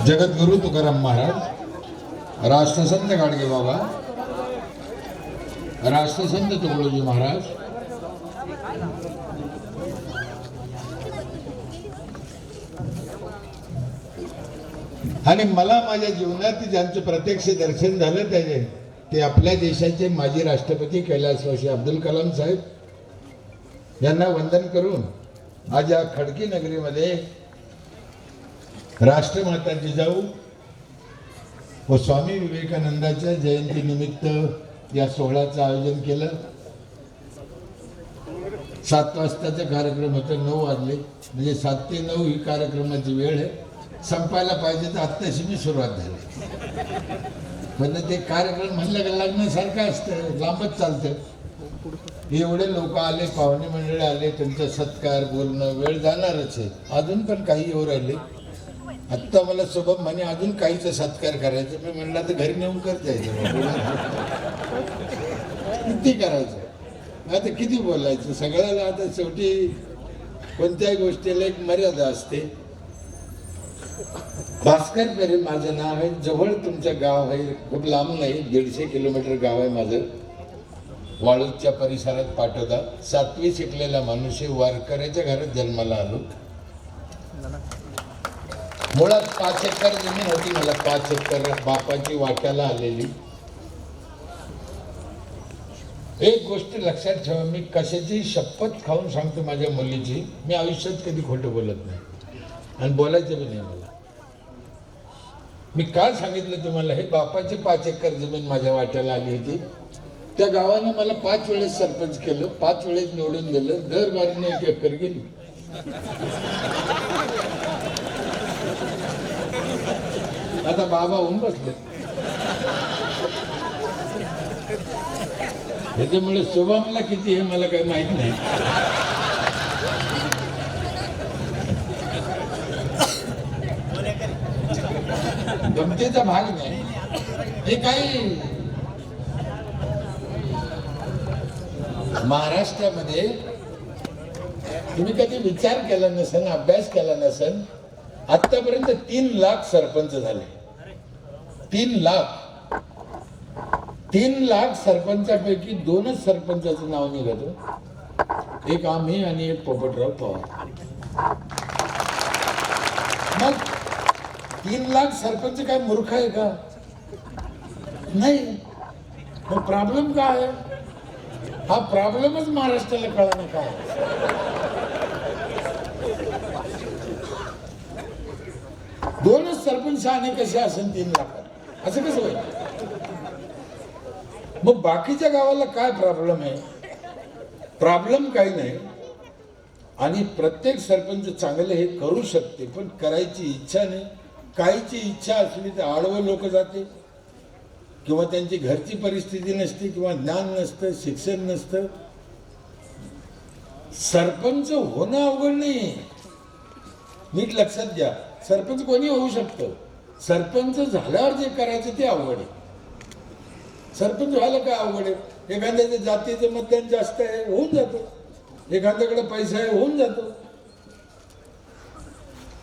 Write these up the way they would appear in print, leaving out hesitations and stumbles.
जगद्गुरु तुकाराम महाराज, राष्ट्रसंत गाडगे बाबा, राष्ट्रसंत तुकडोजी महाराज, आणि मला माझ्या जीवनात ज्यांचं प्रत्यक्ष दर्शन झालं त्याचे ते आपल्या देशाचे माजी राष्ट्रपती कैलासवासी अब्दुल कलाम साहेब यांना वंदन करून आज या खडकी नगरीमध्ये राष्ट्रमाता जिजाऊ व स्वामी विवेकानंदाच्या जयंतीनिमित्त या सोहळ्याचं आयोजन केलं. 7 वाजताचा कार्यक्रम होता, 9 वाजले, म्हणजे 7 ते 9 ही कार्यक्रमाची वेळ आहे. संपायला पाहिजे तर आत्ताशी मी सुरुवात झाली, पण ते कार्यक्रम म्हणलं का लागण्यासारखं असतं, लांबच चालतं. एवढे लोक आले, पाहुणे मंडळी आले, त्यांचा सत्कार बोलणं वेळ जाणारच आहे. अजून पण काही येऊ राहिले. आत्ता मला शुभम म्हणे अजून काहीचा सत्कार करायचा. मी म्हणलं तर घरी नेऊन करता येतं, किती करायचं, आता किती बोलायचं सगळ्याला. आता शेवटी कोणत्याही गोष्टीला एक मर्यादा असते. भास्कर पेरे माझं नाव आहे, जवळ तुमचं गाव आहे, खूप लांब नाही, 150 किलोमीटर गाव आहे माझं. वाळूच्या परिसरात पाठवता. 7वी शिकलेला माणूस, वारकऱ्याच्या घरात जन्माला आलो. मुळात 5 एकर जमीन होती मला, 5 एकर बापाची वाट्याला आलेली. एक गोष्ट लक्षात ठेवा, मी कशाची शपथ खाऊन सांगतो माझ्या मुलीची, मी आयुष्यात कधी खोटं बोलत नाही आणि बोलायचं बी नाही मला. मी काल सांगितलं तुम्हाला, हे बापाची 5 एकर जमीन माझ्या वाट्याला आली होती. त्या गावानं मला 5 वेळेस सरपंच केलं, 5 वेळेस निवडून दिलं, दर बारीने 1 एकर गेली. आता बाबा होऊन बसले. त्याच्यामुळे शुभमला किती हे मला काही माहित नाही. गमतीचा भाग नाही हे काही. महाराष्ट्रामध्ये तुम्ही कधी विचार केला नसेल, अभ्यास केला नसेल, आतापर्यंत 3 लाख सरपंच झाले. 3 लाख. 3 लाख सरपंचापैकी 2च सरपंचाचं नाव निघत, एक आम्ही आणि एक पोपटराव पवार. मग 3 लाख सरपंच काय मूर्ख आहे का? नाही. मग प्रॉब्लेम काय आहे? हा प्रॉब्लेमच महाराष्ट्राला कळणार काय. 2च सरपंच आणि कसे असेल 3 लाखात, असं कसं होईल? मग बाकीच्या गावाला काय प्रॉब्लेम आहे? प्रॉब्लेम काही नाही. आणि प्रत्येक सरपंच चांगले हे करू शकते, पण करायची इच्छा नाही. काहीची इच्छा असली तर आडवं लोक जाते, किंवा त्यांची घरची परिस्थिती नसते, किंवा ज्ञान नसतं, शिक्षण नसतं. सरपंच होणं अवघड नाही, नीट लक्षात घ्या. सरपंच कोणी होऊ शकतं, सरपंच झाल्यावर जे करायचं ते अवघड आहे. सरपंच व्हायला काय अवघड आहे? एखाद्याच्या जातीचं मतदान जास्त आहे, होऊन जातो. एखाद्याकडे पैसा आहे, होऊन जातो.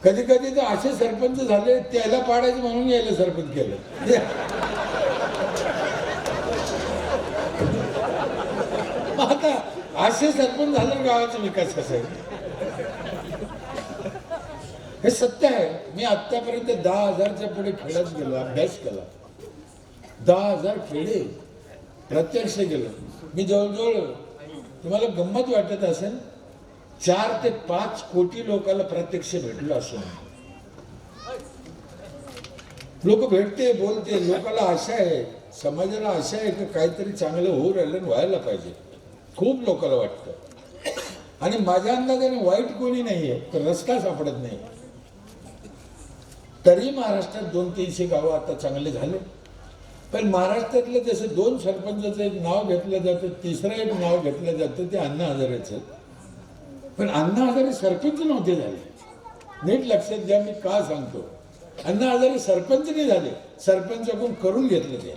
कधी कधी तर असे सरपंच झाले, त्याला पाडायचं म्हणून यायला सरपंच केलं. आता असे सरपंच झालं, गावाचा विकास कसा आहे? हे सत्य आहे. मी आतापर्यंत 10,000च्या पुढे खेड्यात गेलो, अभ्यास केला. 10,000 खेडे प्रत्यक्ष गेलो मी. जवळजवळ तुम्हाला गंमत वाटत असेल, 4 ते 5 कोटी लोकांना प्रत्यक्ष भेटलो असं. लोक भेटते, बोलते, लोकांना आशा आहे, समाजाला आशा आहे की काहीतरी चांगलं होऊ राहिलं, व्हायला पाहिजे. खूप लोकांना वाटतं. आणि माझ्या अंदाजाने वाईट कोणी नाहीये, तर रस्ता सापडत नाही. तरी महाराष्ट्रात 200-300 गावं आता चांगले झाले. पण महाराष्ट्रातलं जसं 2 सरपंचाचं एक नाव घेतलं जातं, 3रं एक नाव घेतलं जातं, ते अण्णा हजारेचं. पण अण्णा हजारे सरपंच नव्हते झाले. नीट लक्षात घ्या, मी का सांगतो. अण्णा हजारे सरपंच नाही झाले, सरपंचाकडून करून घेतलं ते.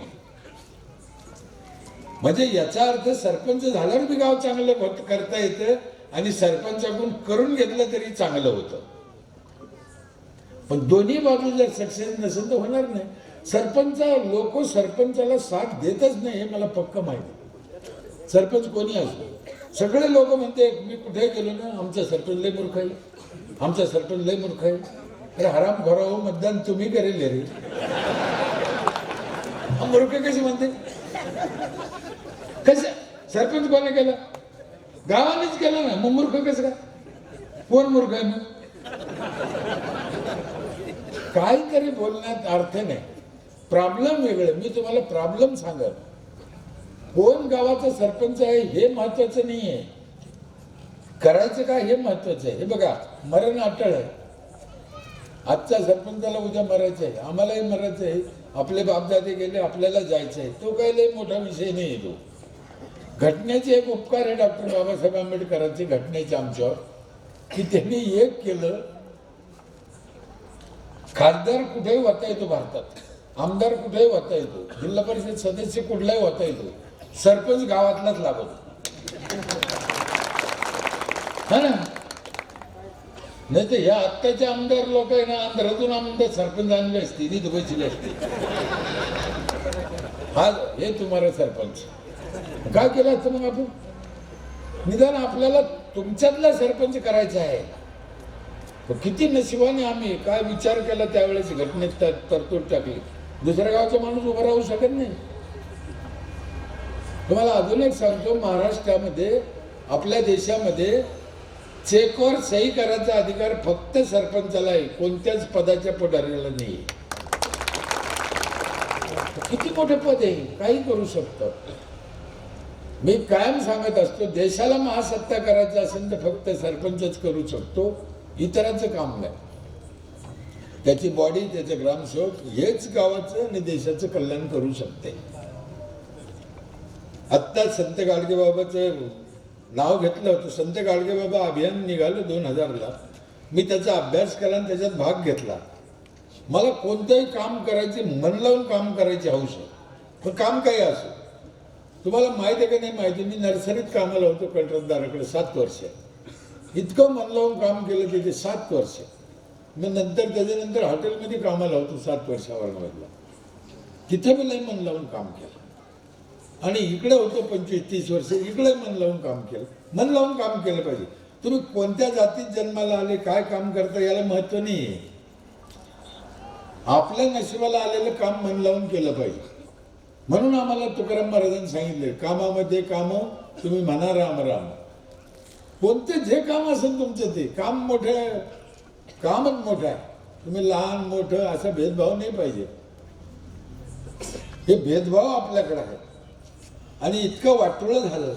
म्हणजे याचा अर्थ सरपंच झाल्यावर बी गाव चांगलं करता येतं, आणि सरपंचाकडून करून घेतलं तरी चांगलं होतं. पण दोन्ही बाजू जर सक्सेस नसेल तर होणार नाही. लोक सरपंचाला साथ देतच नाही हे मला पक्क माहिती. सरपंच कोणी असो, सगळे लोक म्हणते मी कुठे गेलो ना आमचा सरपंच लय मूर्ख आहे, आमचा सरपंच लय मूर्ख आहे. अरे हराम खोरा हो, मतदान तुम्ही करेल रे. मूर्ख कसे म्हणते? कसं सरपंच कोणी केलं? गावानेच केलं ना, मग मूर्ख कसं काय? कोण मूर्ख आहे मग? काहीतरी बोलण्यात अर्थ नाही. प्रॉब्लेम वेगळे. मी तुम्हाला प्रॉब्लेम सांगत, कोण गावाचा सरपंच आहे हे महत्वाचं नाही आहे, करायचं काय हे महत्वाचं आहे. हे बघा, मरण अटळ आहे. आजच्या सरपंचाला उद्या मरायचं आहे, आम्हालाही मरायचं आहे. आपले बापदादे गेले, आपल्याला जायचं आहे. तो काही लई मोठा विषय नाही येतो. घटनेचे एक उपकार आहे डॉक्टर बाबासाहेब आंबेडकरांचे घटनेचे आमच्यावर, की त्यांनी एक केलं. खासदार कुठेही होता येतो भारतात, आमदार कुठेही होता येतो, जिल्हा परिषद सदस्य कुठलाही होता येतो, सरपंच गावातलाच लागतो. हा ना, नाही तर ह्या आत्ताचे आमदार लोक आहे ना, आंध्रातून आमदार सरपंच आणले असते, तिथे बसले असते. हा हे तुम्हाला सरपंच काय केलं असतं मग? आपण निदान आपल्याला तुमच्यातला सरपंच करायचा आहे. किती नशिबाने आम्ही काय विचार केला त्यावेळेस घटनेत तरतूद टाकली. दुसऱ्या गावचा माणूस उभा राहू शकत नाही. तुम्हाला अजून एक सांगतो, महाराष्ट्रामध्ये आपल्या देशामध्ये चेकवर सही करायचा अधिकार फक्त सरपंचाला आहे, कोणत्याच पदाच्या पुढाऱ्याला नाही. किती मोठे पद आहे, काही करू शकतो. मी कायम सांगत असतो, देशाला महासत्ता करायचं असेल तर फक्त सरपंचच करू शकतो, इतरांचं काम नाही. त्याची बॉडी, त्याचे ग्रामसेवक हेच गावाचं आणि देशाचं कल्याण करू शकते. आत्ता संत गाडगेबाबाचं नाव घेतलं होतं. संत गाडगेबाबा अभियान निघालं 2000ला. मी त्याचा अभ्यास केला आणि त्याच्यात भाग घेतला. मला कोणतंही काम करायचे, मन लावून काम करायची हौस आहे. पण काम काही असो, तुम्हाला माहिती आहे का नाही माहिती, मी नर्सरीत कामाला होतो कंत्राटदाराकडे 7 वर्ष. इतकं मन लावून काम केलं तिथे 7 वर्ष. मी त्याच्यानंतर हॉटेलमध्ये कामाला होतो 7 वर्षावरला. तिथे मी लई मन लावून काम केलं. आणि इकडे होतो 25-30 वर्ष, इकडे मन लावून काम केलं. मन लावून काम केलं पाहिजे. तुम्ही कोणत्या जातीत जन्माला आले, काय काम करता, याला महत्व नाही आहे. आपल्या नशिबाला आलेलं काम मन लावून केलं पाहिजे. म्हणून आम्हाला तुकाराम महाराजांनी सांगितले, कामामध्ये काम तुम्ही म्हणा राम राम. कोणते जे काम असेल तुमचं ते काम मोठं आहे, कामच मोठं आहे. तुम्ही लहान मोठं असा भेदभाव नाही पाहिजे. हे भेदभाव आपल्याकडे आहे. आणि इतकं वाटोळं झालं.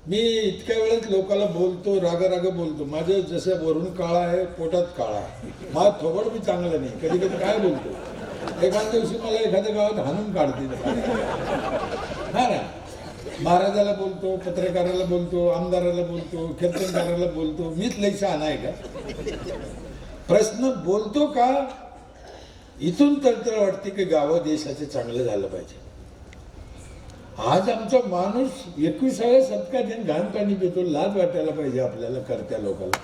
मी इतक्या वेळेस लोकांना बोलतो, राग बोलतो. माझे जसं वरून काळा आहे, पोटात काळा आहे. माझं थोबड मी चांगलं नाही. कधी कधी काय बोलतो, एखाद्या दिवशी मला एखाद्या गावात हाणून काढते. हा ना, महाराजाला बोलतो, पत्रकाराला बोलतो, आमदाराला बोलतो, कीर्तनकाराला बोलतो. मीच लई शहाणा आहे का? प्रश्न बोलतो का? इथून तर वाटते की गाव देशाचे चांगलं झालं पाहिजे. आज आमचा माणूस 21व्या शतकात घाण पाणी पितो. लाज वाटायला पाहिजे आपल्याला, करत्या लोकांना.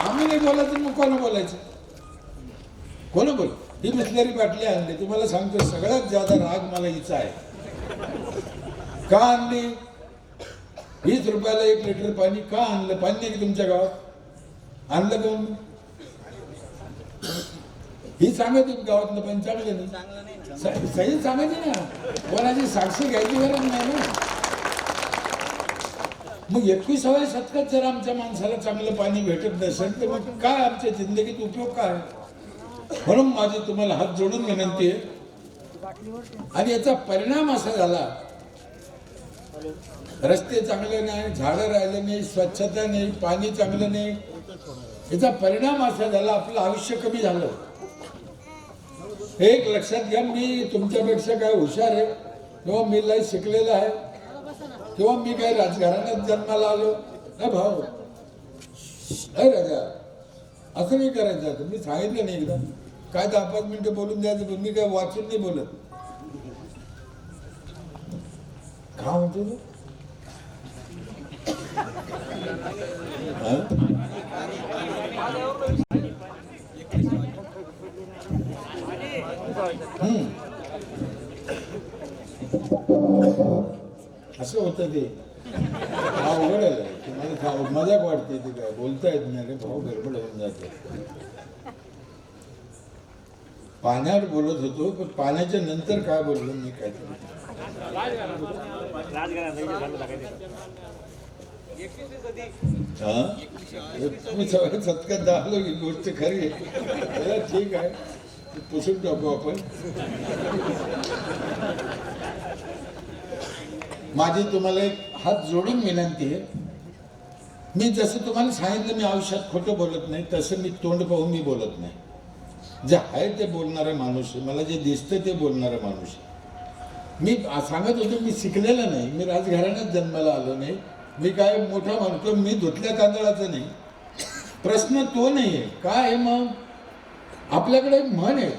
आम्ही नाही बोलायचं, मग कोण बोलायचं? कोण बोल? ही बिस्लरी बाटली आणली, तुम्हाला सांगतो सगळ्यात ज्यादा राग मला हिचा आहे. का आणली? 20 रुपयाला 1 लिटर पाणी का आणलं? पाणी नाही की तुमच्या गावात? आणलं कोण? ही सांगा तुम्ही गावातलं पण चांगलं नाही, सही सांगायची ना. कोणाची साक्षी घ्यायची गरज नाही ना. मग 21व्या शतकात जर आमच्या माणसाला चांगलं पाणी भेटत नसेल तर मग काय आमच्या जिंदगीत उपयोग काय? म्हणून माझी तुम्हाला हात जोडून विनंती आहे. आणि याचा परिणाम असा झाला, रस्ते चांगले नाही, झाडं राहिले नाही, स्वच्छता नाही, पाणी चांगलं नाही. याचा परिणाम असा झाला, आपलं आयुष्य कमी झालं. एक लक्षात घ्या, मी तुमच्यापेक्षा काय हुशार आहे किंवा मी लय शिकलेला आहे किंवा मी काही राजघराण्यात जन्माला आलो नाही भाऊ. नाही राजा, असं नाही करायचं. मी सांगितलं नाही एकदा, काय 10-5 मिनिटं बोलून द्यायचं. मी काय वाचून नाही बोलत. का म्हणतो तू? असं होतं ते अवघड आहे. तुम्हाला मजाक वाटते ते काय बोलता येत नाही रे भाऊ, गडबड होऊन जाते. पाण्यावर बोलत होतो पण पाण्याच्या नंतर काय बोललो मी काय तुम्ही सगळ्या सत्कार दाखलो ही गोष्ट खरी आहे. ठीक आहे, पुसून टाकू आपण. माझी तुम्हाला एक हात जोडून विनंती आहे. मी जसं तुम्हाला सांगितलं मी आयुष्यात खोटं बोलत नाही, तसं मी तोंड पाहून मी बोलत नाही. जे आहे ते बोलणारा माणूस आहे, मला जे दिसतं ते बोलणारा माणूस आहे. मी सांगत होतो मी शिकलेला नाही, मी राजघराण्यात जन्माला आलो नाही, मी काय मोठा म्हणतो मी धुतल्या तांदळाचं नाही. प्रश्न तो नाही आहे. काय आहे मग, आपल्याकडे म्हण आहे,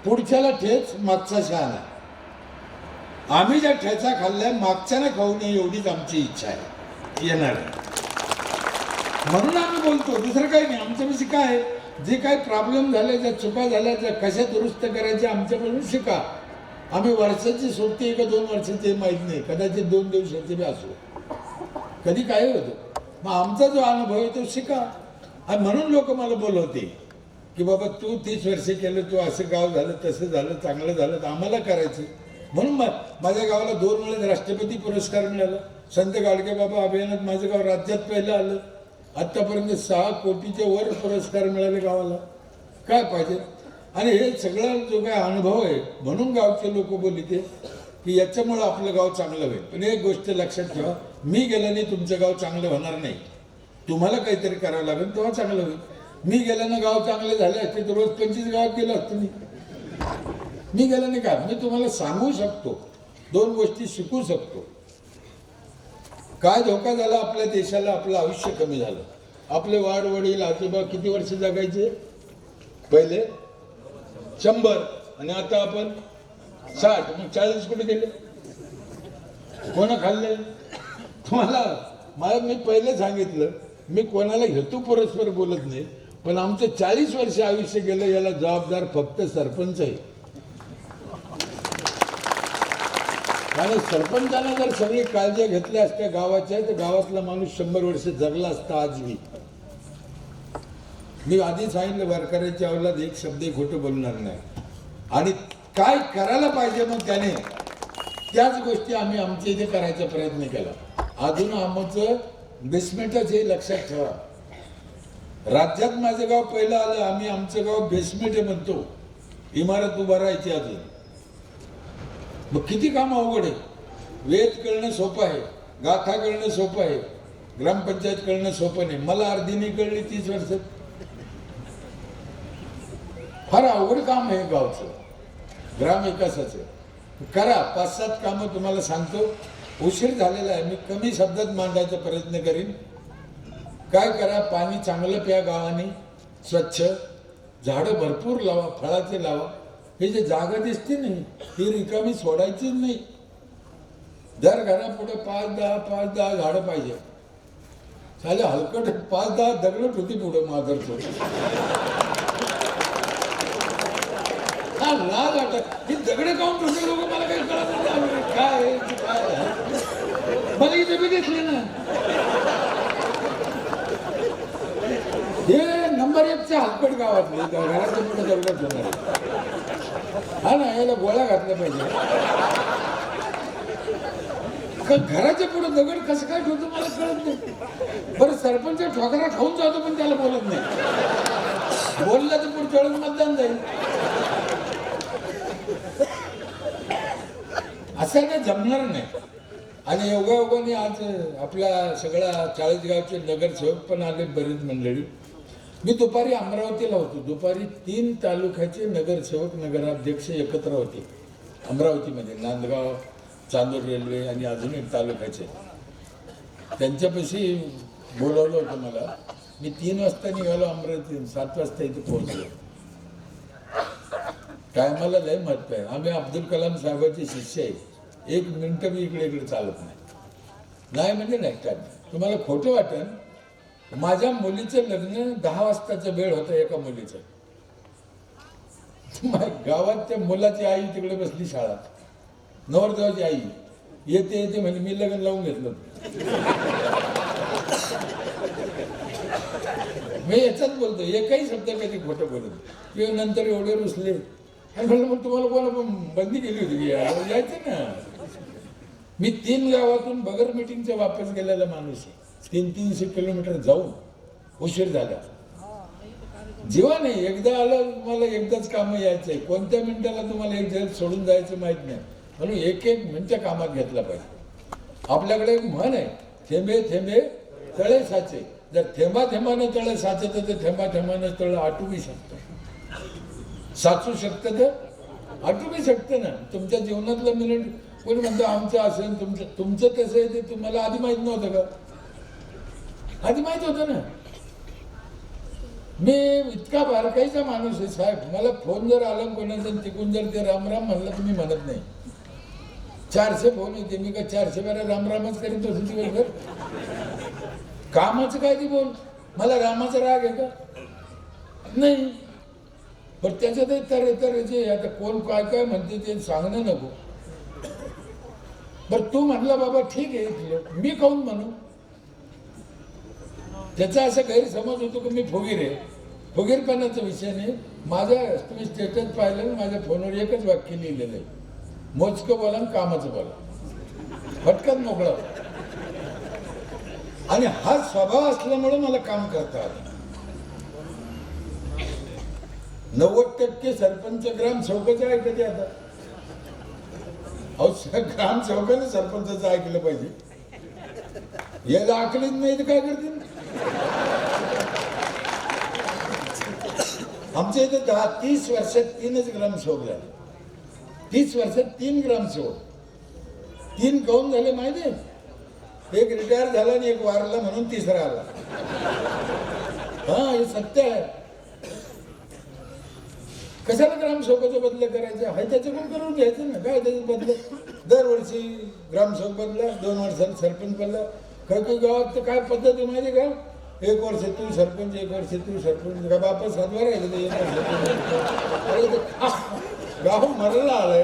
पुढच्याला ठेच मागचा शहाणा. आम्ही ज्या ठेचा खाल्ल्या मागच्याने खाऊ नये एवढीच आमची इच्छा आहे येणार आहे. म्हणून आम्ही बोलतो, दुसरं काही नाही. आमच्यापाशी काय आहे, जे काही प्रॉब्लेम झाले, ज्या चुका झाल्या, त्या कशा दुरुस्त करायच्या आमच्यापासून शिका. आम्ही वर्षाची सुट्टी आहे का 2 वर्षाची माहीत नाही, कदाचित 2 दिवसाची बी असो, कधी काय होतं. मग आमचा जो अनुभव आहे तो शिका. आणि म्हणून लोक मला बोलवते की बाबा तू 30 वर्षे केलं, तू असं गाव झालं, तसं झालं, चांगलं झालं, तर आम्हाला करायचं. म्हणून माझ्या गावाला 2 वेळेस राष्ट्रपती पुरस्कार मिळाला. संत गाडगे बाबा अभियानात माझं गाव राज्यात पहिलं आलं. आत्तापर्यंत 6 कोटीच्या वर पुरस्कार मिळाले गावाला. काय पाहिजे. आणि हे सगळा जो काय अनुभव आहे म्हणून गावचे लोक बोलते की याच्यामुळं आपलं गाव चांगलं होईल. पण एक गोष्ट लक्षात ठेवा, मी गेल्याने तुमचं गाव चांगलं होणार नाही. तुम्हाला काहीतरी करावं लागेल तेव्हा चांगलं होईल. मी गेल्यानं गाव चांगले झाले असते तर रोज 25 गावात गेलो असतो मी गेल्याने काय. मी तुम्हाला सांगू शकतो, 2 गोष्टी शिकू शकतो. काय धोका झाला आपल्या देशाला, आपलं आयुष्य कमी झालं. आपले वाडवडील आजोबा किती वर्ष जगायचे पहिले, 100, आणि आता आपण 60. मग 40 कुठे गेले, कोण खाल्ले. तुम्हाला मी पहिले सांगितलं, मी कोणाला हेतू परस्पर बोलत नाही, पण आमचं 40 वर्ष आयुष्य गेलं याला जबाबदार फक्त सरपंच आहे. आणि सरपंचानं जर सगळी काळजी घेतल्या असत्या गावाच्या, तर गावातला माणूस 100 वर्ष जगला असता आजही. मी आधी सांगितलं, वारकऱ्याच्या अवलाद एक शब्द खोटं बोलणार नाही. आणि काय करायला पाहिजे मग त्याने, त्याच गोष्टी आम्ही आमच्या इथे करायचा प्रयत्न केला. अजून आमचं बेसमेंटच हे लक्षात ठेवा. राज्यात माझं गाव पहिलं आलं, आम्ही आमचं गाव बेसमेंट आहे म्हणतो. इमारत उभा राहायची अजून. मग किती काम अवघड आहे. वेद कळणं सोपं आहे, गाथा कळणं सोपं आहे, ग्रामपंचायत कळणं सोपं नाही. मला अर्धी नाही कळली 30 वर्षात. फार अवघड काम आहे गावचं, ग्रामविकासाचं. करा 5-7 कामं तुम्हाला सांगतो. उशीर झालेला आहे, मी कमी शब्दात मांडायचा प्रयत्न करीन. काय करा, पाणी चांगलं प्या गावाने, स्वच्छ, झाडं भरपूर लावा, फळाचे लावा. हे जे जागा दिसते नाही ही रिकामी सोडायचीच नाही. दर घरापुढे 5-10 झाडं पाहिजे. चालेल हलकट 5-10 दगड होती पुढे माधरचो. हा लाज वाटत ही दगड काऊन ठेवते लोक, मला काही कळत नाही. काय मला इथे बी दिसले ना. हे नंबर 1च्या हलकट गावातले घराच्या पुढे दगड ठेवणार. हा ना, याला गोळ्या घातल्या पाहिजे. घराच्या पुढे दगड कसं काय ठेवतो मला कळत नाही. बरं सरपंच ठोकरा खाऊन जातो पण त्याला बोलत नाही. बोलला तर पुढच्या वेळेस मतदान जाईल. असं काय जमणार नाही. आणि योगायोगाने आज आपल्या सगळ्या 40 गावचे नगरसेवक पण आले, बरीच मंडळी. मी दुपारी अमरावतीला होतो. दुपारी 3 तालुक्याचे नगरसेवक नगराध्यक्ष एकत्र होते अमरावतीमध्ये. नांदगाव, चांदूर रेल्वे आणि अजून एक तालुक्याचे. त्यांच्यापाशी बोलवलं होतं मला. मी 3 वाजता निघालो अमरावती, 7 वाजता इथे पोहोचलो. काय मला लय महत्व आहे. आम्ही अब्दुल कलाम साहेबांचे शिष्य आहे. 1 मिनिटं मी इकडे चालत नाही म्हणजे नाही. काय तुम्हाला खोटं वाटेल, माझ्या मुलीचं लग्न 10 वाजताचा वेळ होता. एका मुलीचं गावात त्या मुलाची आई तिकडे बसली शाळा, नवरदेवाची आई येते येते म्हणजे मी लग्न लावून घेतलं. मी याचाच बोलतो, एकही शब्द कधी खोटं बोलत. किंवा नंतर एवढे रुसले आणि म्हणलं मग तुम्हाला कोणा बंदी केली होती की यायचं ना. मी 3 गावातून बगर मिटिंगच्या वापस गेलेला माणूस आहे. 300 किलोमीटर जाऊन उशीर झाला. जेव्हा नाही एकदा आलं, मला एकदाच कामं यायचंय. कोणत्या मिनिटाला तुम्हाला एक जग सोडून जायचं माहित नाही, म्हणून एक मिनिट कामात घेतला पाहिजे. आपल्याकडे एक म्हण आहे, थेंबे थेंबे तळे साचे. जर थेंबा थेंबानं तळे साचत तर थेंबा थेंबानं तळ आटू बी शकतं, साचू शकतं तर आटू बी शकतं ना. तुमच्या जीवनातलं मिनिट कोणी म्हणतं आमचं असेल, तुमचं कसं आहे ते तुम्हाला आधी माहित नव्हतं का? आधी माहित होतं ना. मी इतका बारकाईचा माणूस आहे साहेब. मला फोन जर आला कोणाचा तिकून जर ते रामराम म्हणलं तुम्ही म्हणत नाही. 400 फोन येते, मी का 400 वेळा रामरामच करीत होतो दिवसभर. कामाचं काय ते बोल, मला रामाचा राग आहे का? नाही. पण त्याच्यात तर जे आता कोण काय काय म्हणते ते सांगणं नको. बरं तू म्हणला बाबा ठीक आहे, मी काहून म्हणू? त्याचा असा गैरसमज होतो की मी फुगीर आहे. फुगीरपणाचा विषय नाही. माझ्या तुम्ही स्टेटस पाहिलं ना, माझ्या फोनवर एकच वाक्य लिहिलेलं आहे, मोजकं बोला आणि कामाचं बोला, फटकन मोकळा. आणि हा स्वभाव असल्यामुळे मला काम करता आलं. 90% सरपंच ग्रामसेवकाचं ऐकते आता. ग्रामसेवकाने सरपंचाचं ऐकलं पाहिजे. याला आकलीच नाही तर काय करतील. आमच्या इथे 30 वर्षात 3च ग्रामसेवक झाले. 30 वर्षात 3 ग्रामसेवक. 3 काऊन झाले माहिती? एक रिटायर झाला आणि एक वारला म्हणून 3रा आला. हा, हे सत्य आहे. कशाला ग्रामसेवकाचं बदल करायचं आहे? त्याच्याकडून करून घ्यायचं ना. काय त्याचं बदल? दरवर्षी ग्रामसेवक बदला, 2 वर्षांनी सरपंच बदला. काही गावात तर काय पद्धत आहे माहिती का? 1 वर्ष तू सरपंच, 1 वर्ष तू सरपंच. का बापा सातवा राहिलं गाव मरला आलाय.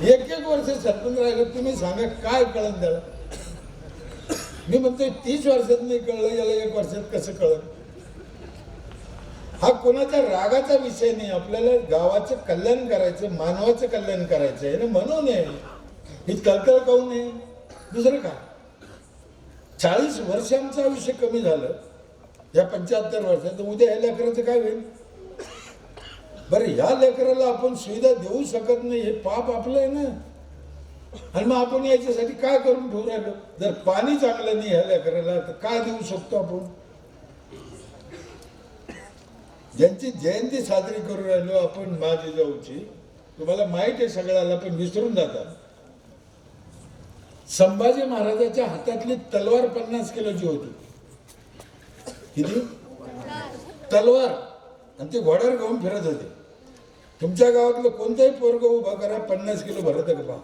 1 वर्ष सरपंच राहिलं. तुम्ही सांगा काय कळन त्याला? मी म्हणतोय 30 वर्षात नाही कळलं, याला 1 वर्षात कसं कळलं? हा कोणाच्या रागाचा विषय नाही. आपल्याला गावाचं कल्याण करायचं, मानवाचं कल्याण करायचं आहे ना, म्हणून आहे ही कळकळ. काहून आहे? दुसरं काय? 40 वर्ष आमचं आयुष्य कमी झालं या 75 वर्षात. उद्या ह्या लेकराचं काय होईल? बरं, ह्या लेकराला आपण सुविधा देऊ शकत नाही, हे पाप आपलं आहे ना. आणि मग आपण याच्यासाठी काय करून ठेवू राहिलो? जर पाणी चांगलं नाही ह्या लेकराला तर काय देऊ शकतो आपण? ज्यांची जयंती साजरी करू राहिलो आपण महाजिजाऊची, तुम्हाला माहित आहे सगळ्याला, पण विसरून जातात. संभाजी महाराजाच्या हातातली तलवार 50 किलोची होती. किती? तलवार. आणि ते घोड्यावर घेऊन फिरत होते. तुमच्या गावातलं कोणताही पोरग उभा करा, 50 किलो भरत का बा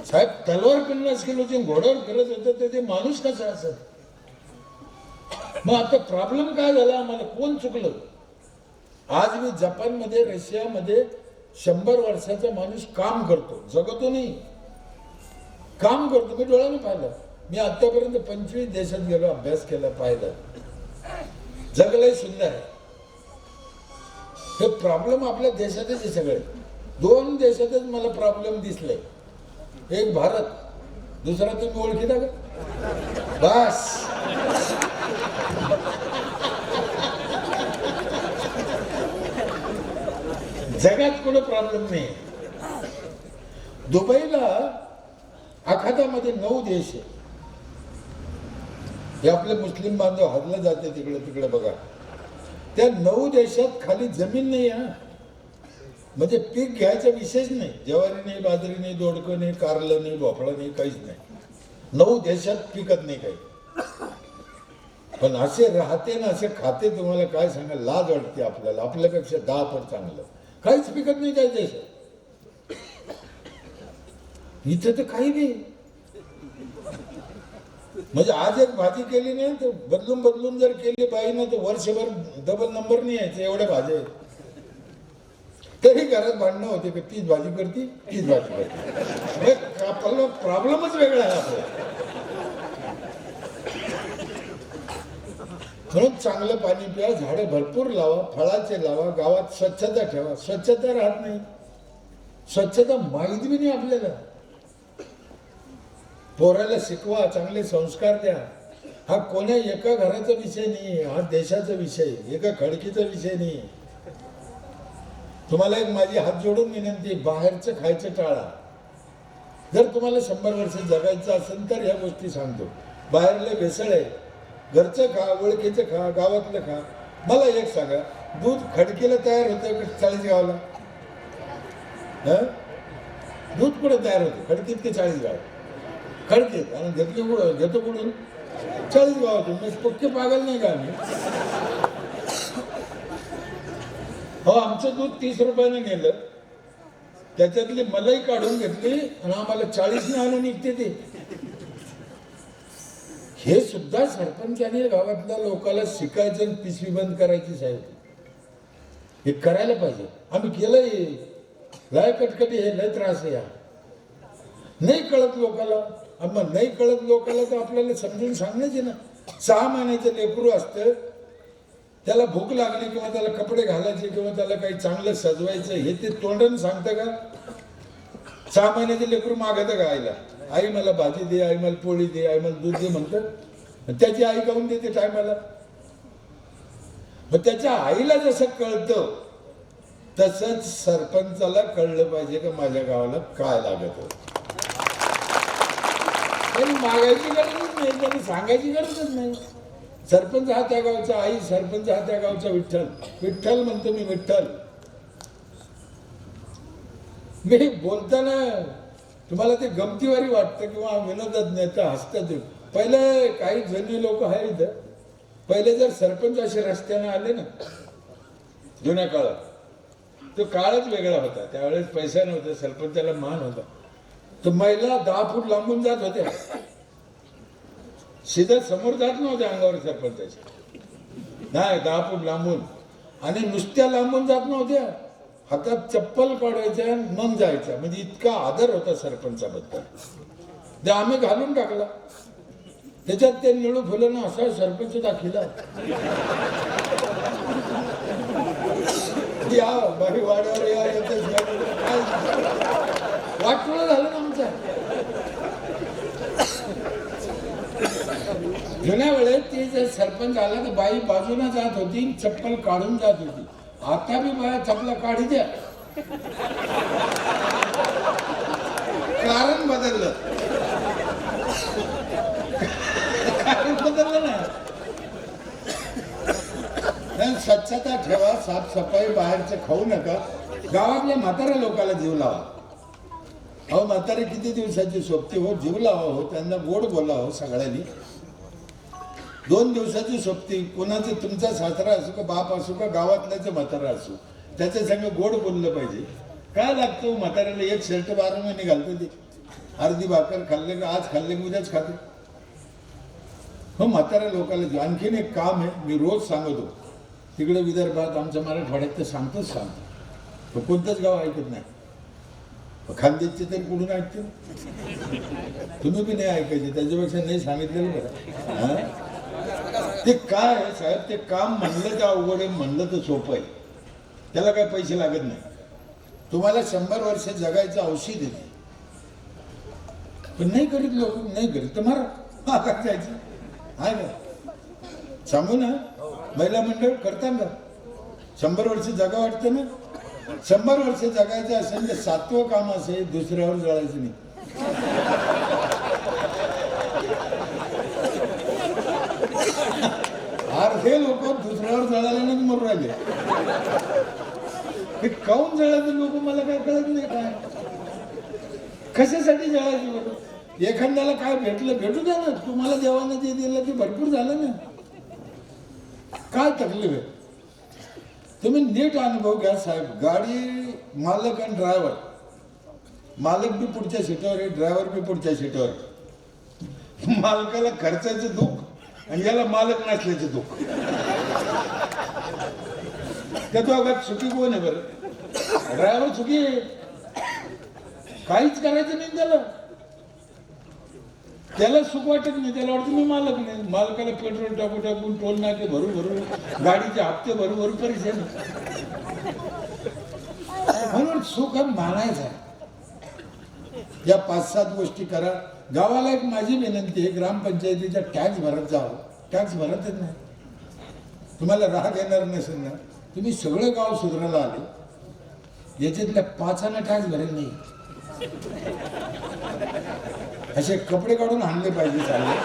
साहेब? तलवार 50 किलोची घोड्यावर फिरत होतं तर ते माणूस कसा असत? मग आता प्रॉब्लेम काय झाला आम्हाला? कोण चुकलं? आज मी जपानमध्ये, रशियामध्ये 100 वर्षाचा माणूस काम करतो, जगतो नाही, काम करतो. मी डोळ्याने पाहिलं. मी आतापर्यंत 25 देशात गेलो, अभ्यास केला, पाहिलं, जगलंय, सुंदर आहे. हे प्रॉब्लेम आपल्या देशातच आहे सगळे. 2 देशातच मला प्रॉब्लेम दिसले. एक भारत, दुसरा तुम्ही ओळखीता का? बस. जगात कुठं प्रॉब्लेम नाही. दुबईला आखातामध्ये 9 देश आहे. हे आपले मुस्लिम बांधव हरले जाते तिकडे तिकडे बघा. त्या 9 देशात खाली जमीन नाही. हा, म्हणजे पीक घ्यायचा विषयच नाही. ज्वारी नाही, बाजरी नाही, दोडकं नाही, कारलं नाही, भोपळा नाही, काहीच नाही. 9 देशात पिकत नाही काही. पण असे राहते ना, असे खाते, तुम्हाला काय सांगा, लाज वाटते आपल्याला. आपल्यापेक्षा 10 पट चांगलं. काहीच पिकत नाही त्या देशात. इथं तर काही नाही. म्हणजे आज एक भाजी केली नाही तर बदलून बदलून जर केली बाईनं तर वर्षभर डबल नंबर नाही यायचे एवढ्या भाज्या आहेत. तरी घरात भांडणं होते की तीच भाजी करते तीच भाजी करते. आपला प्रॉब्लेमच वेगळा आहे आपला. म्हणून चांगलं पाणी प्या, झाडं भरपूर लावा, फळाचे लावा, गावात स्वच्छता ठेवा. स्वच्छता राहत नाही, स्वच्छता माहीत बी नाही आपल्याला. पोराला शिकवा, चांगले संस्कार द्या. हा कोण्या एका घराचा विषय नाही, हा देशाचा विषय, एका खडकीचा विषय नाही. तुम्हाला एक माझी हात जोडून विनंती, बाहेरचं खायचं टाळा. जर तुम्हाला 100 वर्ष जगायचं असेल तर ह्या गोष्टी सांगतो. बाहेरले भेसळ आहे, घरचं खा, ओळखीचं खा, गावातलं खा. मला एक सांगा, दूध खडकीला तयार होतं 40गावला? दूध कुठं तयार होतं? खडकीत की 40गाव? खडकीत. आणि घेतो कुठून? 40गावातून. मग पक्के पागल नाही का आम्ही? हो, आमचं दूध 30 रुपयाने नेलं, त्याच्यातली मलाई काढून घेतली आणि आम्हाला 40ने आणून निघते ते. हे सुद्धा सरपंचाने गावातल्या लोकांना शिकायचं आणि पिशवी बंद करायची साहेब. हे करायला पाहिजे. आम्ही केलंय. लय कटकटी, हे लय त्रास आहे. नाही कळत लोकाला. मग नाही कळत लोकाला तर आपल्याला समजून सांगायचे ना. 6 महिन्याचं लेकरू असतं, त्याला भूक लागली किंवा त्याला कपडे घालायचे किंवा त्याला काही चांगलं सजवायचं, हे ते तोंडाने सांगतं का? 6 महिन्याचे लेकरू मागतं का आईला? आई मला भाजी दे, आई मला पोळी दे, आई मला दूध दे म्हणतं. त्याची आई खाऊन देते टायमाला. मग त्याच्या आईला जसं कळतं तसंच सरपंचाला कळलं पाहिजे की माझ्या गावाला काय लागत. मागायची गरजच नाही, त्यांनी सांगायची गरजच नाही. सरपंच हा त्या गावचा आई, सरपंच हा त्या गावचा विठ्ठल. विठ्ठल म्हणतो मी, विठ्ठल. मी बोलताना तुम्हाला ते गमतीवारी वाटतं किंवा विनोदात हसतात. पहिले काही जुनी लोक आहेत, पहिले जर सरपंच असे रस्त्याने आले ना जुन्या काळात, तो काळच वेगळा होता. त्यावेळेस पैसा नव्हता, सरपंचाला मान होता. तर महिला 10 फूट लांबून जात होत्या, सीधा समोर जात नव्हत्या अंगावर सरपंचाच्या. नाही, 10 फूट लांबून. आणि नुसत्या लांबून जात नव्हत्या, हातात चप्पल काढायच्या मग जायच्या. म्हणजे इतका आदर होता सरपंचाबद्दल. ते आम्ही घालून टाकला. त्याच्यात ते निळू फुलं असा सरपंच दाखिला. या बाई वाड्यावर या, वाटलं झालं ना आमच्या. जुन्या वेळेत ते जर सरपंच आला तर बाई बाजूला जात होती, चप्पल काढून जात होती. आता बी बाया चपला काढी द्या. कारण बदललं. कारण बदललं ना. स्वच्छता ठेवा, साफसफाई, बाहेरचं खाऊ नका. गावातल्या म्हाताऱ्या लोकांना जीव लावा. अहो म्हातारे किती दिवसाची सोबती हो, जीव लावा हो, त्यांना गोड बोला हो सगळ्यांनी. 2 दिवसाची सोबती. कोणाचं तुमचा सासरा असू का, बाप असू का, गावातल्याचं म्हातारा असू, त्याच्या संग गोड बोललं पाहिजे. काय लागतं म्हाताऱ्याला? एक शर्ट 12 महिने घालतं ते. अर्धी भाकर खाल्ले का आज खाल्ले की उद्याच खाते. हो म्हाताऱ्या लोकांना. आणखीन एक काम आहे, मी रोज सांगतो. तिकडे विदर्भात, आमच्या मराठवाड्यात तर सांगतोच सांगतो. कोणतंच गाव ऐकत नाही. खानदेशचे तरी कुठून ऐकते? तुम्ही बी नाही ऐकायचे, त्याच्यापेक्षा नाही सांगितलेलं बरं. ते काय आहे साहेब, ते काम म्हणलं तर अवघड आहे, म्हणलं तर सोपं आहे. त्याला काय पैसे लागत नाही. तुम्हाला 100 वर्ष जगायचं औषध येते. पण नाही करीत लोक, नाही करीत तर मारा जायचं आहे का? सांगू ना, महिला मंडळ करता का? 100 वर्ष जगा वाटतं ना. 100 वर्ष जगायचं असेल तर 7वं काम असेल, दुसऱ्यावर जळायचं नाही. अर्धे लोक दुसऱ्यावर जळाल्यानंच मरून राहिले. हे काऊन जळायचं लोक मला काय कळत नाही. काय कशासाठी जळायचं लोक? एखाद्याला काय भेटलं भेटू द्या ना. तुम्हाला देवानं जे दिलं ते भरपूर झालं ना. काय तकलीफ आहे? तुम्ही नीट अनुभव घ्या साहेब. गाडी मालक आणि ड्रायव्हर, मालक बी पुढच्या सीटावर आहे, ड्रायव्हर बी पुढच्या सीटावर. मालकाला खर्चाचं दुःख आणि याला मालक नसल्याचं दुःख. त्या दोघात सुखी कोण आहे बरं? ड्रायव्हर सुखी आहे. काहीच करायचं नाही त्याला. त्याला सुख वाटत नाही. त्याला वाटतं मी मालक नाही. मालकाला पेट्रोल टाकून टोल नाके भरू गाडीचे हप्ते भरू परेशान. म्हणून सुख मानायचं. या 5-7 गोष्टी करा. गावाला एक माझी विनंती आहे, ग्रामपंचायतीचा टॅक्स भरत जावं. टॅक्स भरतच नाही. तुम्हाला राग येणार नसेल ना, तुम्ही सगळं गाव सुधारायला आले, याच्यातल्या 5 टॅक्स भरेल नाही. असे कपडे काढून आणले पाहिजे चालले.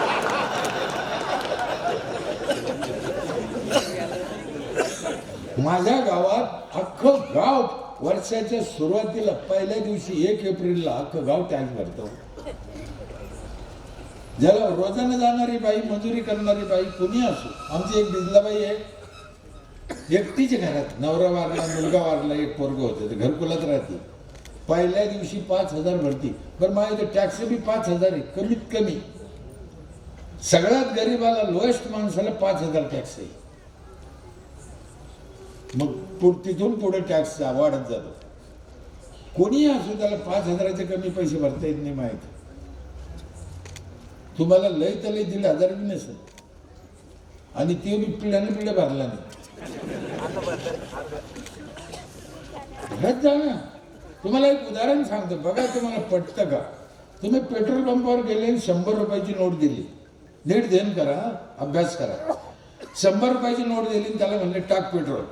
माझ्या गावात अख्खं गाव वर्षाच्या सुरुवातीला पहिल्या दिवशी 1 एप्रिलला अख्खं गाव टॅक्स भरतो. ज्याला रोजानं जाणारी बाई, मजुरी करणारी बाई कोणी असो. आमची एक बिजलाबाई आहे, एकटीच घरात, नवरा वारला, मुलगा वारला, एक पोरग होतं, ते घरकुलात राहते. पहिल्या दिवशी 5,000 भरती. पण माझे टॅक्स बी 5,000 आहे कमीत कमी. सगळ्यात गरीबाला, लोएस्ट माणसाला 5,000 टॅक्स आहे. मग तिथून पुढे टॅक्स वाढत जातो. कोणीही असो त्याला 5,000चे कमी पैसे भरता येत नाही. माहिती तुम्हाला लय तर लय 1,500 बी नसेल, आणि ते बी पिढ्याने पिढ्या भरला नाही. जा ना. तुम्हाला एक उदाहरण सांगतो बघा, तुम्हाला पटतं का? तुम्ही पेट्रोल पंपावर गेले आणि 100 रुपयाची नोट दिली. नीट ध्यान करा, अभ्यास करा. 100 रुपयाची नोट दिली आणि त्याला म्हणले टाक पेट्रोल.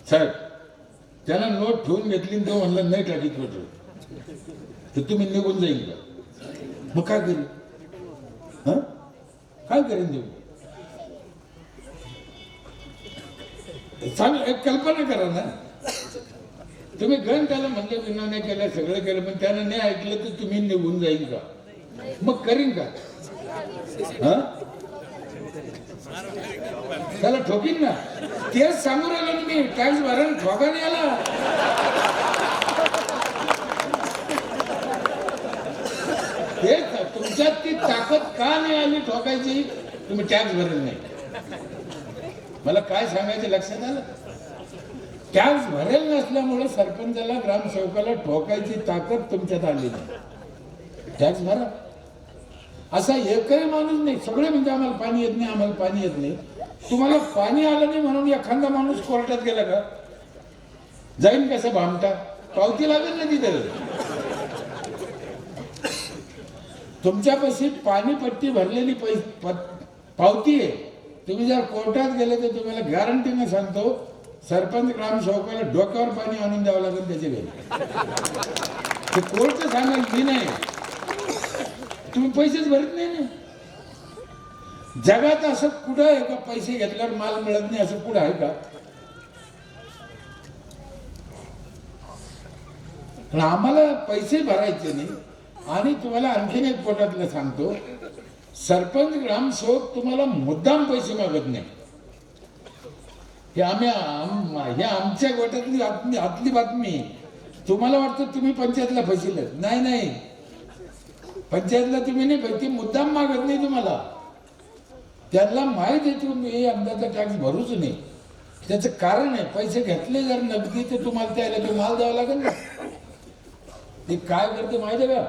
साहेब त्याला नोट ठेवून घेतली, तो म्हणला नाही टाकीत पेट्रोल. तर तुम्ही निघून जाईल का? मग काय करेल? काय करेन तुम्ही? चांगलं एक कल्पना करा ना. तुम्ही गण त्याला म्हणलं, विना नाही केलं, सगळं केलं, पण त्यानं नाही ऐकलं तर तुम्ही निघून जाईल का? मग करीन का? त्याला ठोकीन ना. तेच सांगू राहिलो मी, टॅक्स भरण ठोका नाही आला. तेच तुमच्यात ती ताकद का नाही आली ठोकायची? तुम्ही टॅक्स भरेल नाही. मला काय सांगायचं लक्षात आलं? टॅक्स भरेल नसल्यामुळे सरपंचाला, ग्रामसेवकाला ठोकायची ताकद तुमच्यात आली नाही. टॅक्स भरा. असा एकही माणूस नाही. सगळे म्हणजे आम्हाला पाणी येत नाही, आम्हाला पाणी येत नाही. तुम्हाला पाणी आलं नाही म्हणून एखादा माणूस कोर्टात गेला का? जाईन कसं भामटा? पावती लागेल ना तिथे. तुमच्यापाशी पाणीपट्टी भरलेली पावती आहे. तुम्ही जर कोर्टात गेले तर तुम्हाला गॅरंटीने सांगतो, सरपंच ग्रामसेवकाला डोक्यावर पाणी आणून द्यावं लागेल त्याच्या घरी. ते कोर्ट सांगाल, मी नाही. तुम्ही पैसेच भरत नाही ना. जगात असं कुठं आहे का पैसे घेतल्यावर माल मिळत नाही? असं कुठं आहे का? पण आम्हाला पैसे भरायचे नाही. आणि तुम्हाला आणखीन एक पोटातलं सांगतो, सरपंच ग्रामसेवक तुम्हाला मुद्दाम पैसे मागत नाही. हे आमच्या गोट्यातली आतली बातमी. तुम्हाला वाटतं तुम्ही पंचायतला फसिल. नाही, पंचायतला तुम्ही नाही फसती, मुद्दाम मागत नाही तुम्हाला. त्यांना माहित आहे तुम्ही अंदाजा टॅक्स भरूच नाही. त्याचं कारण आहे, पैसे घेतले जर नगदी तर तुम्हाला त्याला तो माल द्यावा लागेल ना. ते काय करते माहिती आहे का?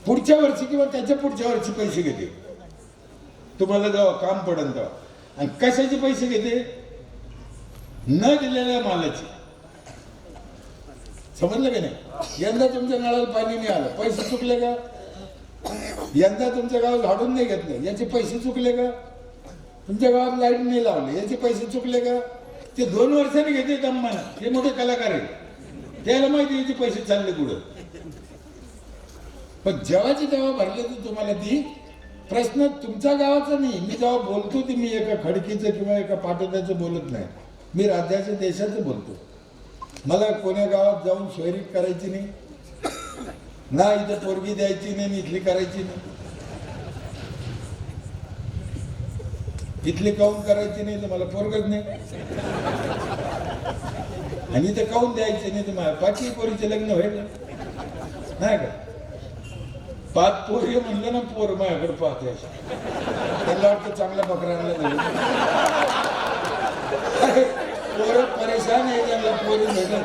पुढच्या वर्षी किंवा त्याच्या पुढच्या वर्षी पैसे घेते. तुम्हाला जेव्हा काम पडेल तेव्हा. आणि कशाचे पैसे घेते? न दिलेल्या मालाचे. समजलं का नाही? यंदा तुमच्या नळाला पाणी नाही आलं, पैसे चुकले का? यंदा तुमच्या गावात झाडून नाही घेतलं, याचे पैसे चुकले का? तुमच्या गावात लाईट नाही लावले, याचे पैसे चुकले का? ते 2 वर्षांनी घेते दम्माना. हे मोठे कलाकार आहे, त्याला माहिती याचे पैसे चालले कुठं. पण जेव्हाचे तेव्हा भरले तर तुम्हाला ती प्रश्न तुमच्या गावाचा नाही. मी जेव्हा बोलतो ते मी एका खडकीचं किंवा एका पाटोद्याचं बोलत नाही. मी राज्याच्या देशाचं बोलतो. मला कोण्या गावात जाऊन सोयरीक करायची नाही ना, इथं पोरगी द्यायची नाही, इथली करायची नाही, इथली काऊन करायची नाही तर मला पोरगच नाही, आणि इथं काऊन द्यायची नाही तर मला पाचवी पोरीचे लग्न व्हायला नाही का? 5 पोरी म्हणलं ना, पोर माझ्याकडे पाहते अशा. त्याला वाटतं चांगल्या बकऱ्यांना पोरं परेशान आहे, त्यांना पोरी भेटत.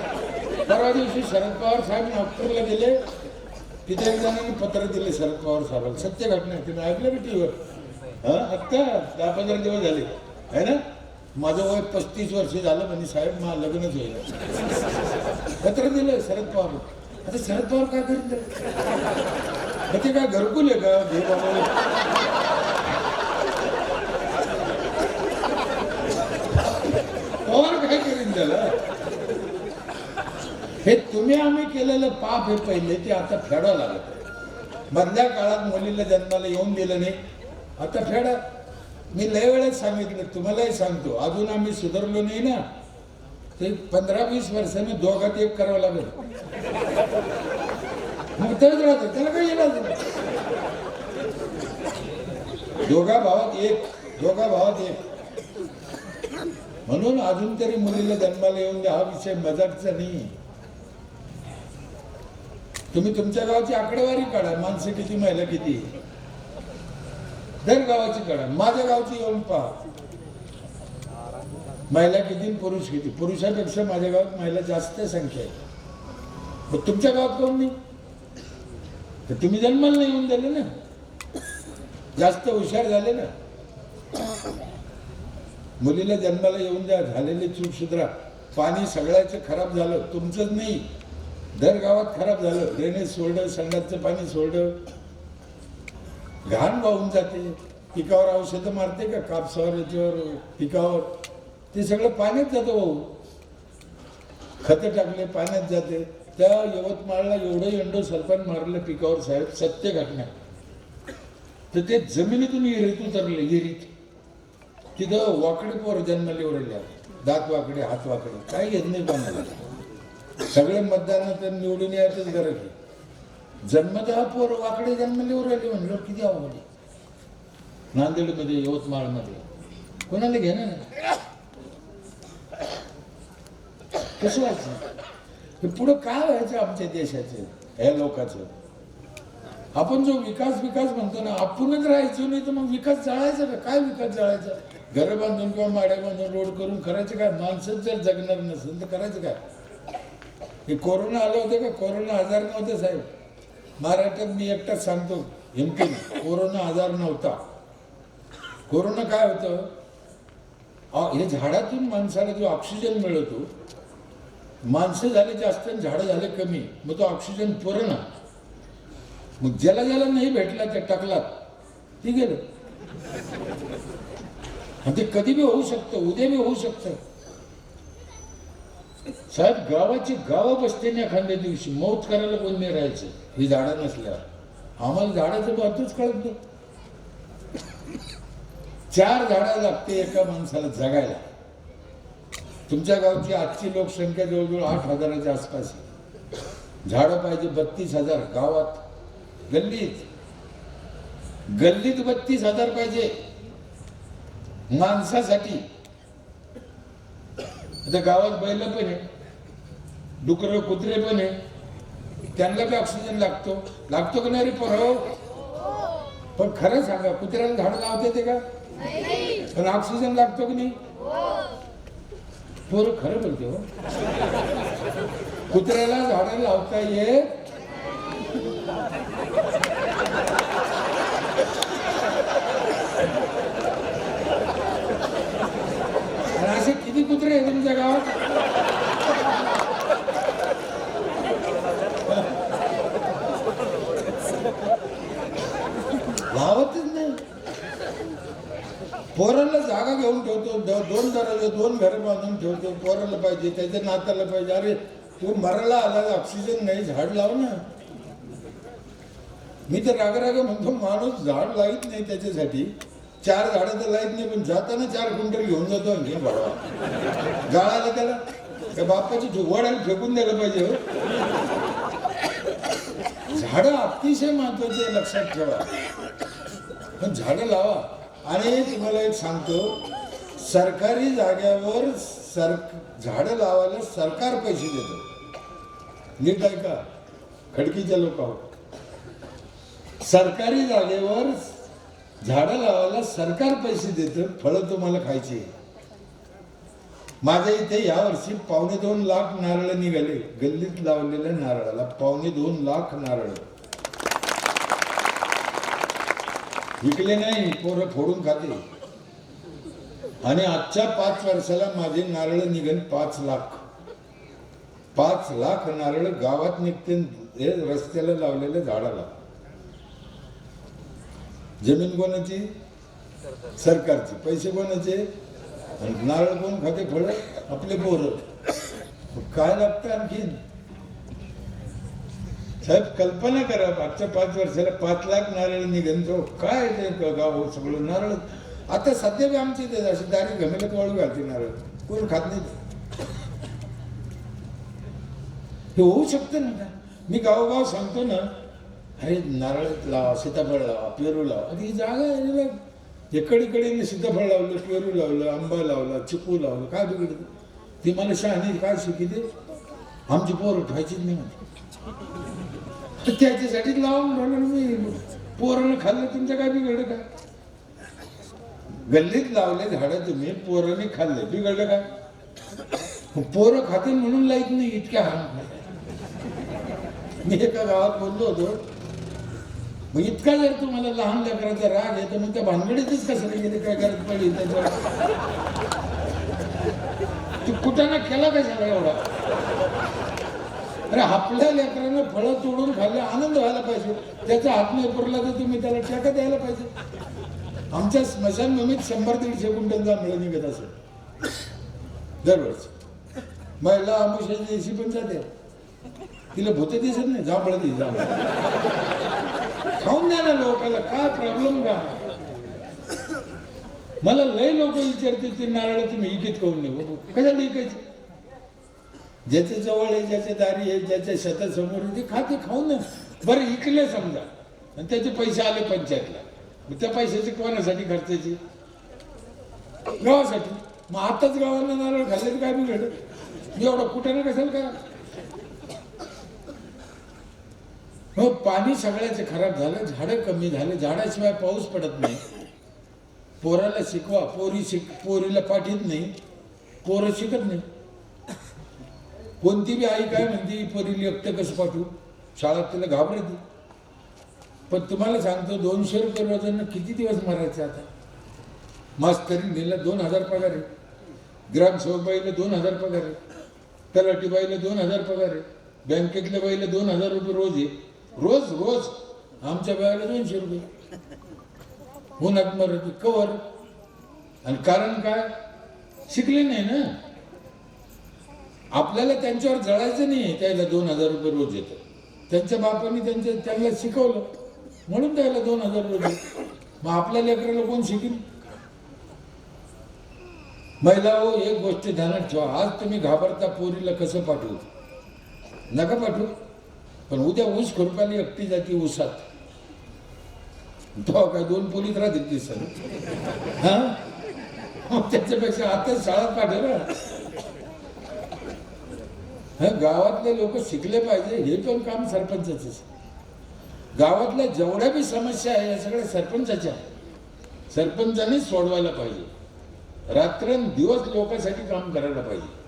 परवा दिवशी शरद पवार साहेब नागपूरला गेले, तिथे एक जणांनी पत्र दिले शरद पवार साहेबांना. सत्य घटना आहे, तुम्ही ऐकलं का टीव्हीवर? हा, आत्ता 10-15 दिवस झाले आहे ना. माझं वय 35 वर्ष झालं म्हणजे साहेब मला लग्नच होईल. पत्र दिलं शरद पवार. आता शरद पवार काय करत? ते काय घरकुल आहे का? घे बाबा. पवार काय करीन त्याला? हे तुम्ही आम्ही केलेलं पाप हे पहिले ते आता फेडावं लागत आहे. मधल्या काळात मुलीला जन्माला येऊन दिलं नाही, आता फेडा. मी लय वेळेस सांगितलं, तुम्हालाही सांगतो, अजून आम्ही सुधारलो नाही ना, ते 15-20 वर्षांनी दोघात एक करावं लागेल. मग तेच राहतं, त्याला काही इलाज नाही. दोघा भावात एक. म्हणून अजून तरी मुलीला जन्माला येऊन द्या. हा विषय मजाकचा नाही. तुम्ही तुमच्या गावाची आकडेवारी काढा, माणसं किती, महिला किती, दर गावाची काढा. माझ्या गावची येऊन पहा, महिला किती पुरुष किती. पुरुषापेक्षा माझ्या गावात महिला जास्त संख्या आहे. मग तुमच्या गावात कोण नाही? तर तुम्ही जन्माला नाही येऊन दिले ना, जास्त हुशार झाले ना. मुलीला जन्माला येऊन द्या, झालेली चूक सुधरा. पाणी सगळ्याचं खराब झालं, तुमचंच नाही, दर गावात खराब झालं. ड्रेनेज सोडलं, संडासचं पाणी सोडलं, घाण वाहून जाते. पिकावर औषधं मारते का, कापसावर, याच्यावर, पिकावर, ते सगळं पाण्यात जातं वाहून. खतं टाकले, पाण्यात जाते. त्या यवतमाळला एवढं एंडोसल्फान मारलं पिकावर साहेब, सत्य घटना. तर ते जमिनीतून विहिरीत उतरले, विहिरीत. तिथं वाकडे पोर जन्मले उरले, दात वाकडे, हात वाकडे, काही घेत नाही कोणाला. सगळे मतदानात निवडून यायचंच गरज आहे. जन्मतः पोर वाकडे जन्मले उरले म्हणलं किती अवघड आहे. नांदेडमध्ये, यवतमाळमध्ये कोणाला घेणं नाही. कसं व्हायचं? पुढं काय व्हायचं आमच्या देशाचं, ह्या लोकांचं? आपण जो विकास म्हणतो ना, आपणच राहायचो, नाही तर मग विकास जाळायचा का? काय विकास जाळायचा? घरं बांधून किंवा माड्या बांधून रोड करून करायचं काय? माणसंच जर जगणार नसेल तर करायचं काय? हे कोरोना आलं होतं का? कोरोना आजार नव्हते साहेब. महाराष्ट्रात मी एकटाच सांगतो, MP कोरोना आजार नव्हता. कोरोना काय होतं? हे झाडातून माणसाला जो ऑक्सिजन मिळतो, माणसं झाले जास्त आणि झाडं झाले कमी, मग तो ऑक्सिजन पुरेना. मग ज्याला नाही भेटला त्या टाकलात, ती गेलं. आणि ते कधी बी होऊ शकतं, उद्या बी होऊ शकतं साहेब. गावाची गावं बसते ना एखाद्या दिवशी, मौत करायला कोण नाही राहायचं ही झाडं नसल्यावर. आम्हाला झाडाचं महत्वच कळत नाही. 4 झाडं लागते एका माणसाला जगायला. तुमच्या गावची आजची लोकसंख्या जवळजवळ 8,000च्या आसपास आहे. झाडं पाहिजे 32,000 गावात. गल्लीत 32,000 पाहिजे माणसासाठी. आता गावात बैल पण आहे, डुकर कुत्रे पण आहे, त्यांना बी ऑक्सिजन लागतो का नाही रे पोरं? पण खरं सांगा, कुत्र्याला झाड लावता येते का? पण ऑक्सिजन लागतो की नाही? पोरं खरं बोलते हो. कुत्र्याला झाडं लावता येत आणि असे किती कुत्रे आहेत तुमच्या गावात? लावतच नाही. पोराला जागा घेऊन ठेवतो, 2 दरवाजे 2 घरं बांधून ठेवतो. पोराला पाहिजे, त्याच्या नाताला पाहिजे. अरे तू मरायला आला, ऑक्सिजन नाही, झाड लाव ना. मी तर राग म्हणतो, माणूस झाड लाईत नाही त्याच्यासाठी. 4 झाडं तर लाईत नाही, पण जाताना 4 क्विंटल घेऊन जातो आणखी भाडवा. गाळाला त्याला त्या बापाची वडाला फेकून द्यायला पाहिजे हो. झाडं अतिशय महत्वाचे, लक्षात ठेवा. पण झाडं लावा. आणि तुम्हाला एक सांगतो, सरकारी जाग्यावर झाडं लावायला सरकार पैसे देतं. नीट ऐका, खडकीच्या लोक आहोत. सरकारी जागेवर झाडं लावायला सरकार पैसे देतं, फळं तुम्हाला खायची. माझ्या इथे यावर्षी 2.25 लाख नारळ निघाले. गल्लीत लावलेल्या नारळाला 2.25 लाख नारळ विकले नाही, पोरं फोडून खाते. आणि आजच्या 5 वर्षाला माझे नारळ निघेल 5 लाख. 5 लाख नारळ गावात निघते हे रस्त्याला लावलेल्या झाडाला. जमीन कोणाची? सरकारची. पैसे कोणाचे? आणि नारळ कोण खाते? फळ आपले पोरं. काय लागतं आणखी? साहेब कल्पना करा, मागच्या 5 वर्षाला 5 लाख नारळ निघेल. तो काय ते गाव सगळं नारळ. आता सध्या बी आमची ते अशी दारी घमेलत वाळू घालते नारळ, कोण खात नाही. हे होऊ शकतं ना. मी गावोगाव सांगतो ना, अरे नारळ लावा, सीताफळ लावा, पेरू लावा. आता ही जागा आहे, इकडे सीताफळ लावलं, पेरू लावलं, आंबा लावला, चिकू लावलं, काय बिघडतं? ती मला शहाणी काय शिकते? आमची पोरं खायचीच नाही म्हणते. तर त्याच्यासाठी लावून राहिलो मी. पोरानं खाल्लं, तुमचं काय बिघडलं का? गल्लीत लावले झाडं तुम्ही, पोरांनी खाल्ले, बिघडलं का? पोरं खाते म्हणून लाईत नाही, इतक्या हाम. मी एका गावात बोललो होतो, मग इतका जर तुम्हाला लहान लेकराचा राग आहे तर मग त्या भानगडीतच कसं गेले, काय गरज पडली त्याच्यावर? तू कुठं केला कशाला एवढा? अरे आपल्या लेकरानं फळं तोडून खाल्ले, आनंद व्हायला पाहिजे. त्याचा हात नाही पुरला तर तुम्ही त्याला टेका द्यायला पाहिजे. आमच्या स्मशानभूमीत 100-150 क्विंटल जांभळं निघत असेल दरवर्षी. महिला आमुष्याच्या दिवशी पण जाते, तिला भूत दिसत नाही, जांभळं दिसत. खाऊन द्या ना लोकांना, काय प्रॉब्लेम का? मला लय लोक विचारते ते नारळ तुम्ही इकीत खाऊन नाही, कशाला इकायचे? ज्याच्या जवळ आहे, ज्याच्या दारी आहे, ज्याच्या शेतासमोर आहे, ते खाते, खाऊन ना. बरं इकले समजा आणि त्याचे पैसे आले पंचायतला, मग त्या पैशाचे कोणासाठी खर्चायचे? गावासाठी. मग आताच गावाला नारळ खाल्ले तर काय बिघडलं? एवढं कुठं ना कशाला करा? हो, पाणी सगळ्याचे खराब झालं, झाडं कमी झाले, झाडाशिवाय पाऊस पडत नाही. पोराला शिकवा, पोरीला पाठीत नाही, पोरं शिकत नाही. कोणती बी आई काय म्हणते, पोरीला एकटं कसं पाठवू? शाळेत तिला घाबरते. पण तुम्हाला सांगतो, 200 रुपये रोजानं किती दिवस मरायचे आता? मास्तरी नेला 2000 पगार आहे, ग्रामसेवक बाईला 2000 पगार आहे, तलाठी बाईला 2000 पगार आहे, बँकेतल्या बाईला 2000 रुपये रोज आहे. रोज रोज. आमच्या बाईला 200 रुपये. उन्हात मरते कवर. आणि कारण काय? शिकले नाही ना. आपल्याला त्यांच्यावर जळायचं नाही, त्याला 2000 रुपये रोज येतं. त्यांच्या बापाने त्यांना शिकवलं म्हणून त्याला 2000 रोज येतं. मग आपल्या लेकराला कोण शिकेल? महिला हो, एक गोष्ट ध्यानात ठेवा, आज तुम्ही घाबरता पोरीला कसं पाठवू? नका पाठवू. पण उद्या ऊस खुरपायला एकटी जाती ऊसात, तो काय 2 पोलीस राहतील ती सर. हा, त्याच्यापेक्षा आता शाळा पाठवलं. गावातले लोक शिकले पाहिजे, हे पण काम सरपंचाचं. गावातल्या जेवढ्या बी समस्या आहे या सगळ्या सरपंचाच्या आहे. सरपंचाने सोडवायला पाहिजे. रात्रंदिवस लोकांसाठी काम करायला पाहिजे.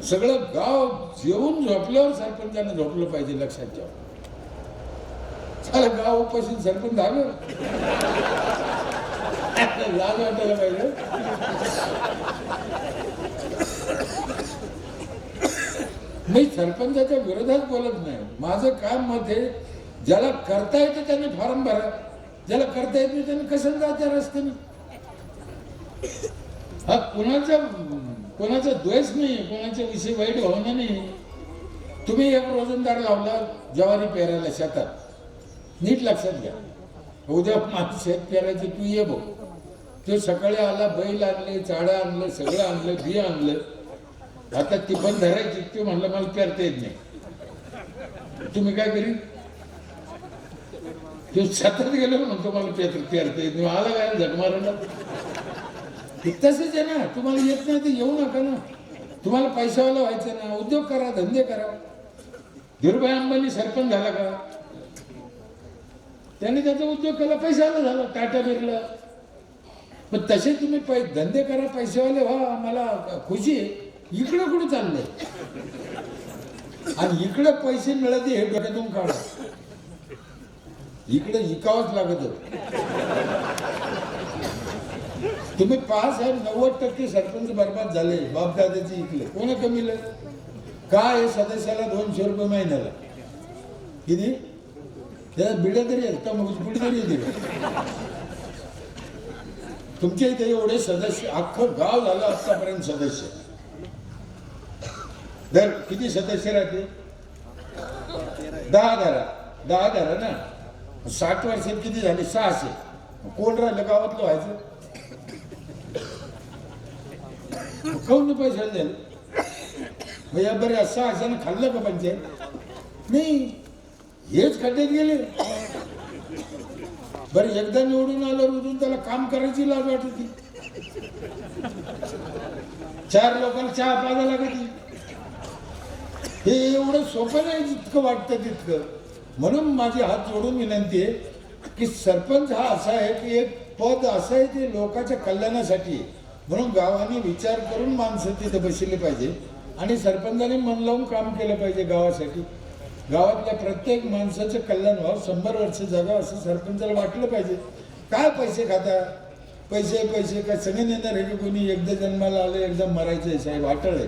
सगळं गाव जेवून झोपल्यावर सरपंचाने झोपलं पाहिजे, लक्षात ठेवा. चला गाव उपाशी सरपंच झालं, लाज वाटायला पाहिजे. मी सरपंचाच्या विरोधात बोलत नाही. माझं काम मत आहे, ज्याला करता येतं त्याने फॉर्म भरा, ज्याला करता येत नाही त्याने कशाला जात्या रस्त्याने. हा कोणाचा द्वेष नाही, कोणाच्या विषयी वाईट भावना नाही. तुम्ही एक रोजंदार लावला ज्वारी पेरायला शेतात, नीट लक्षात घ्या. उद्या माझं शेत पेरायचं, तू ये बघ. तो सकाळी आला, बैल आणले, चाडं आणलं, सगळं आणलं, बी आणलं. आता ती पण धरायची. ते म्हणलं मला पेरता येत नाही. तुम्ही काय करीन? तो शेतात गेलो म्हणतो मला पेरता येत नाही. आला काय झक मारायला? तसंच आहे ना. तुम्हाला येत नाही तर येऊ नका ना. तुम्हाला पैशावाला व्हायचं ना, उद्योग करा, धंदे करा. धीरूभाई अंबानी सरपंच झाला का? त्यांनी त्याचा उद्योग केला, पैसा आला झाला, टाटा बिरला. पण तसे तुम्ही धंदे करा, पैसेवाले व्हा, मला खुशी आहे. इकडं कुठं चाललंय? आणि इकडे पैसे मिळते हे डोक्यातून काढा. इकडे इकावंच लागत. तुम्ही पहा साहेब, 90% सरपंच बरबाद झाले बापदादाचे इकले. कोणा कमीलं काय? सदस्याला 200 रुपये महिन्याला. किती? त्याला बिड्या तरी आहेत का? मग पुढे तरी येते. तुमच्या इथे एवढे सदस्य, अख्खं गाव झालं आतापर्यंत सदस्य. दर किती सदस्य राहते? 10,000 ना. 60 वर्षात किती झाले? 600. कोण राहिलं गावातलं व्हायचं? काऊन पैसा झाले? भैया बरे 600 खाल्लं का पंचायत? नाही, हेच खड्ड्यात गेले. बरं एकदा निवडून आलं उजून त्याला काम करायची लाज वाटत होती. 4 लोकांना चहा प्यायला लागत. हे एवढं सोपं नाही जितकं वाटतं तितकं. म्हणून माझी हात जोडून विनंती आहे की सरपंच हा असा आहे की एक पद असं आहे ते लोकांच्या कल्याणासाठी आहे. म्हणून गावाने विचार करून माणसं तिथे बसली पाहिजे आणि सरपंचाने मन लावून काम केलं पाहिजे गावासाठी. गावातल्या प्रत्येक माणसाचं कल्याण व्हावं, 100 वर्ष जगा असं सरपंचाला वाटलं पाहिजे. काय पैसे खाता? पैसे काय सगळे नेणार आहे की कोणी? एकदा जन्माला आले एकदा मरायचं आहे साहेब, वाटळ आहे.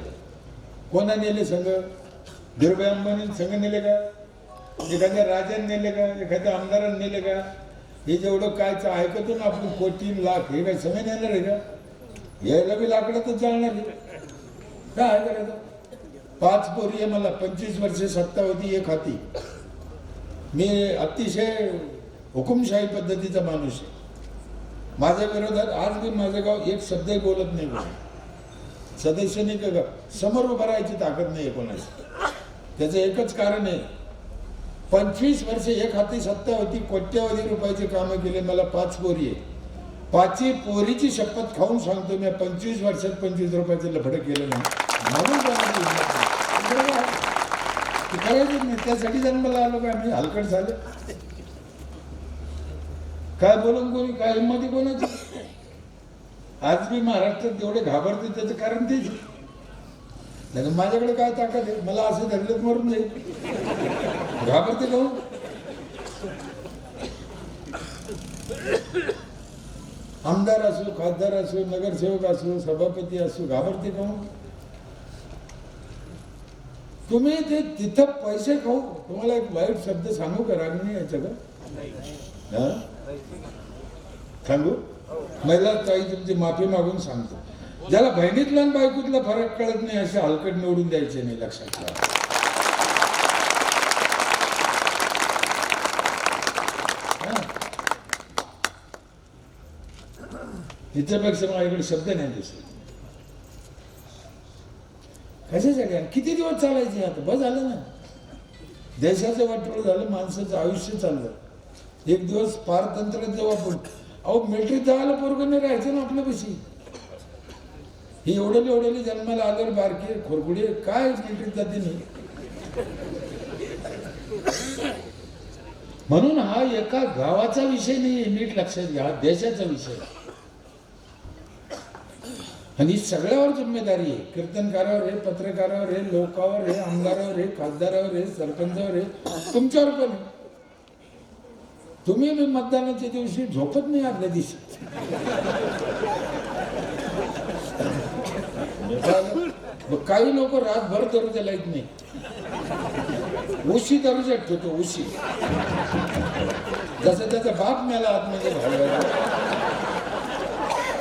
कोणा नेले संघ? धीरुभाई अंबानी संघ नेले का? एखाद्या राजाने नेले का? एखाद्या आमदाराने नेले का? हे जेवढं काय ऐकतो ना आपण, कोटी लाख, हे काय सगळे नेणार आहे का? यायला बी लाकडातच जाणार आहे. काय करायचं? 5 पोरी आहे मला, 25 वर्षे सत्ता होती एक हाती. मी अतिशय हुकुमशाही पद्धतीचा माणूस आहे. माझ्या विरोधात आज मी माझं गाव एक शब्दही बोलत नाही. सदस्य नाही का समोर उभं राहायची ताकद नाही कोणाची. त्याचं एकच कारण आहे, 25 वर्षे एक हाती सत्ता होती, कोट्यावधी रुपयाचे कामं केले. मला 5 पोरी आहे. 5ही पोरीची शपथ खाऊन सांगतो, मी 25 वर्षात 25 रुपयाचं लफडं केलं नाही. म्हणून करायचं नाही. त्यासाठी जन्माला आलो का मी? हलकट झाले. काय बोलून कोणी? काय हिंमती कोणाची? आज मी महाराष्ट्रात जेवढे घाबरते त्याचं कारण तेच. नाही माझ्याकडे काय ताकद आहे? मला असं धरलं मरून जाईल. घाबरते का? आमदार असो, खासदार असो, नगरसेवक असो, सभापती असो, घाबरते का? तुम्ही ते तिथं पैसे खाऊ. तुम्हाला एक वाईट शब्द सांगू का? राग नाही याच्या का? सांगू? महिला ताई तुमची माफी मागून सांगतो, ज्याला बहिणीतला आणि बायकोतला फरक कळत नाही असे हलकट निवडून द्यायचे नाही, लक्षात ठेवा. तिच्यापेक्षा माझ्याकडे शब्द नाही दिसले. कशासाठी? किती दिवस चालायचे? आता बस झालं ना. देशाचं वाटोळ झालं, माणसाचं आयुष्य चाललं. एक दिवस पारतंत्र जेव्हा पण मिलिटरीत जायला पोरगं नाही राहायचं ना आपल्यापाशी. ही एवढे जन्माला आल्यावर बारके खोरकुडे काय मिलिटरीत जाते नाही. म्हणून हा एका गावाचा विषय नाही, नीट लक्षात घ्या, देशाचा विषय. आणि सगळ्यावर जिम्मेदारी आहे. कीर्तनकारावर आहे, पत्रकारावर आहे, लोकांवर आहे, आमदारावर आहे, खासदारावर आहे, सरपंचावर आहे, तुमच्यावर पण आहे. तुम्ही मी मतदानाच्या दिवशी झोपत नाही आदल्या दिवशी. काही लोक रातभर दरुजा लाईत नाही. उशी दरुजा ठेवतो, उशी. जसं त्याचा बाप मेला आतमध्ये घालवायला.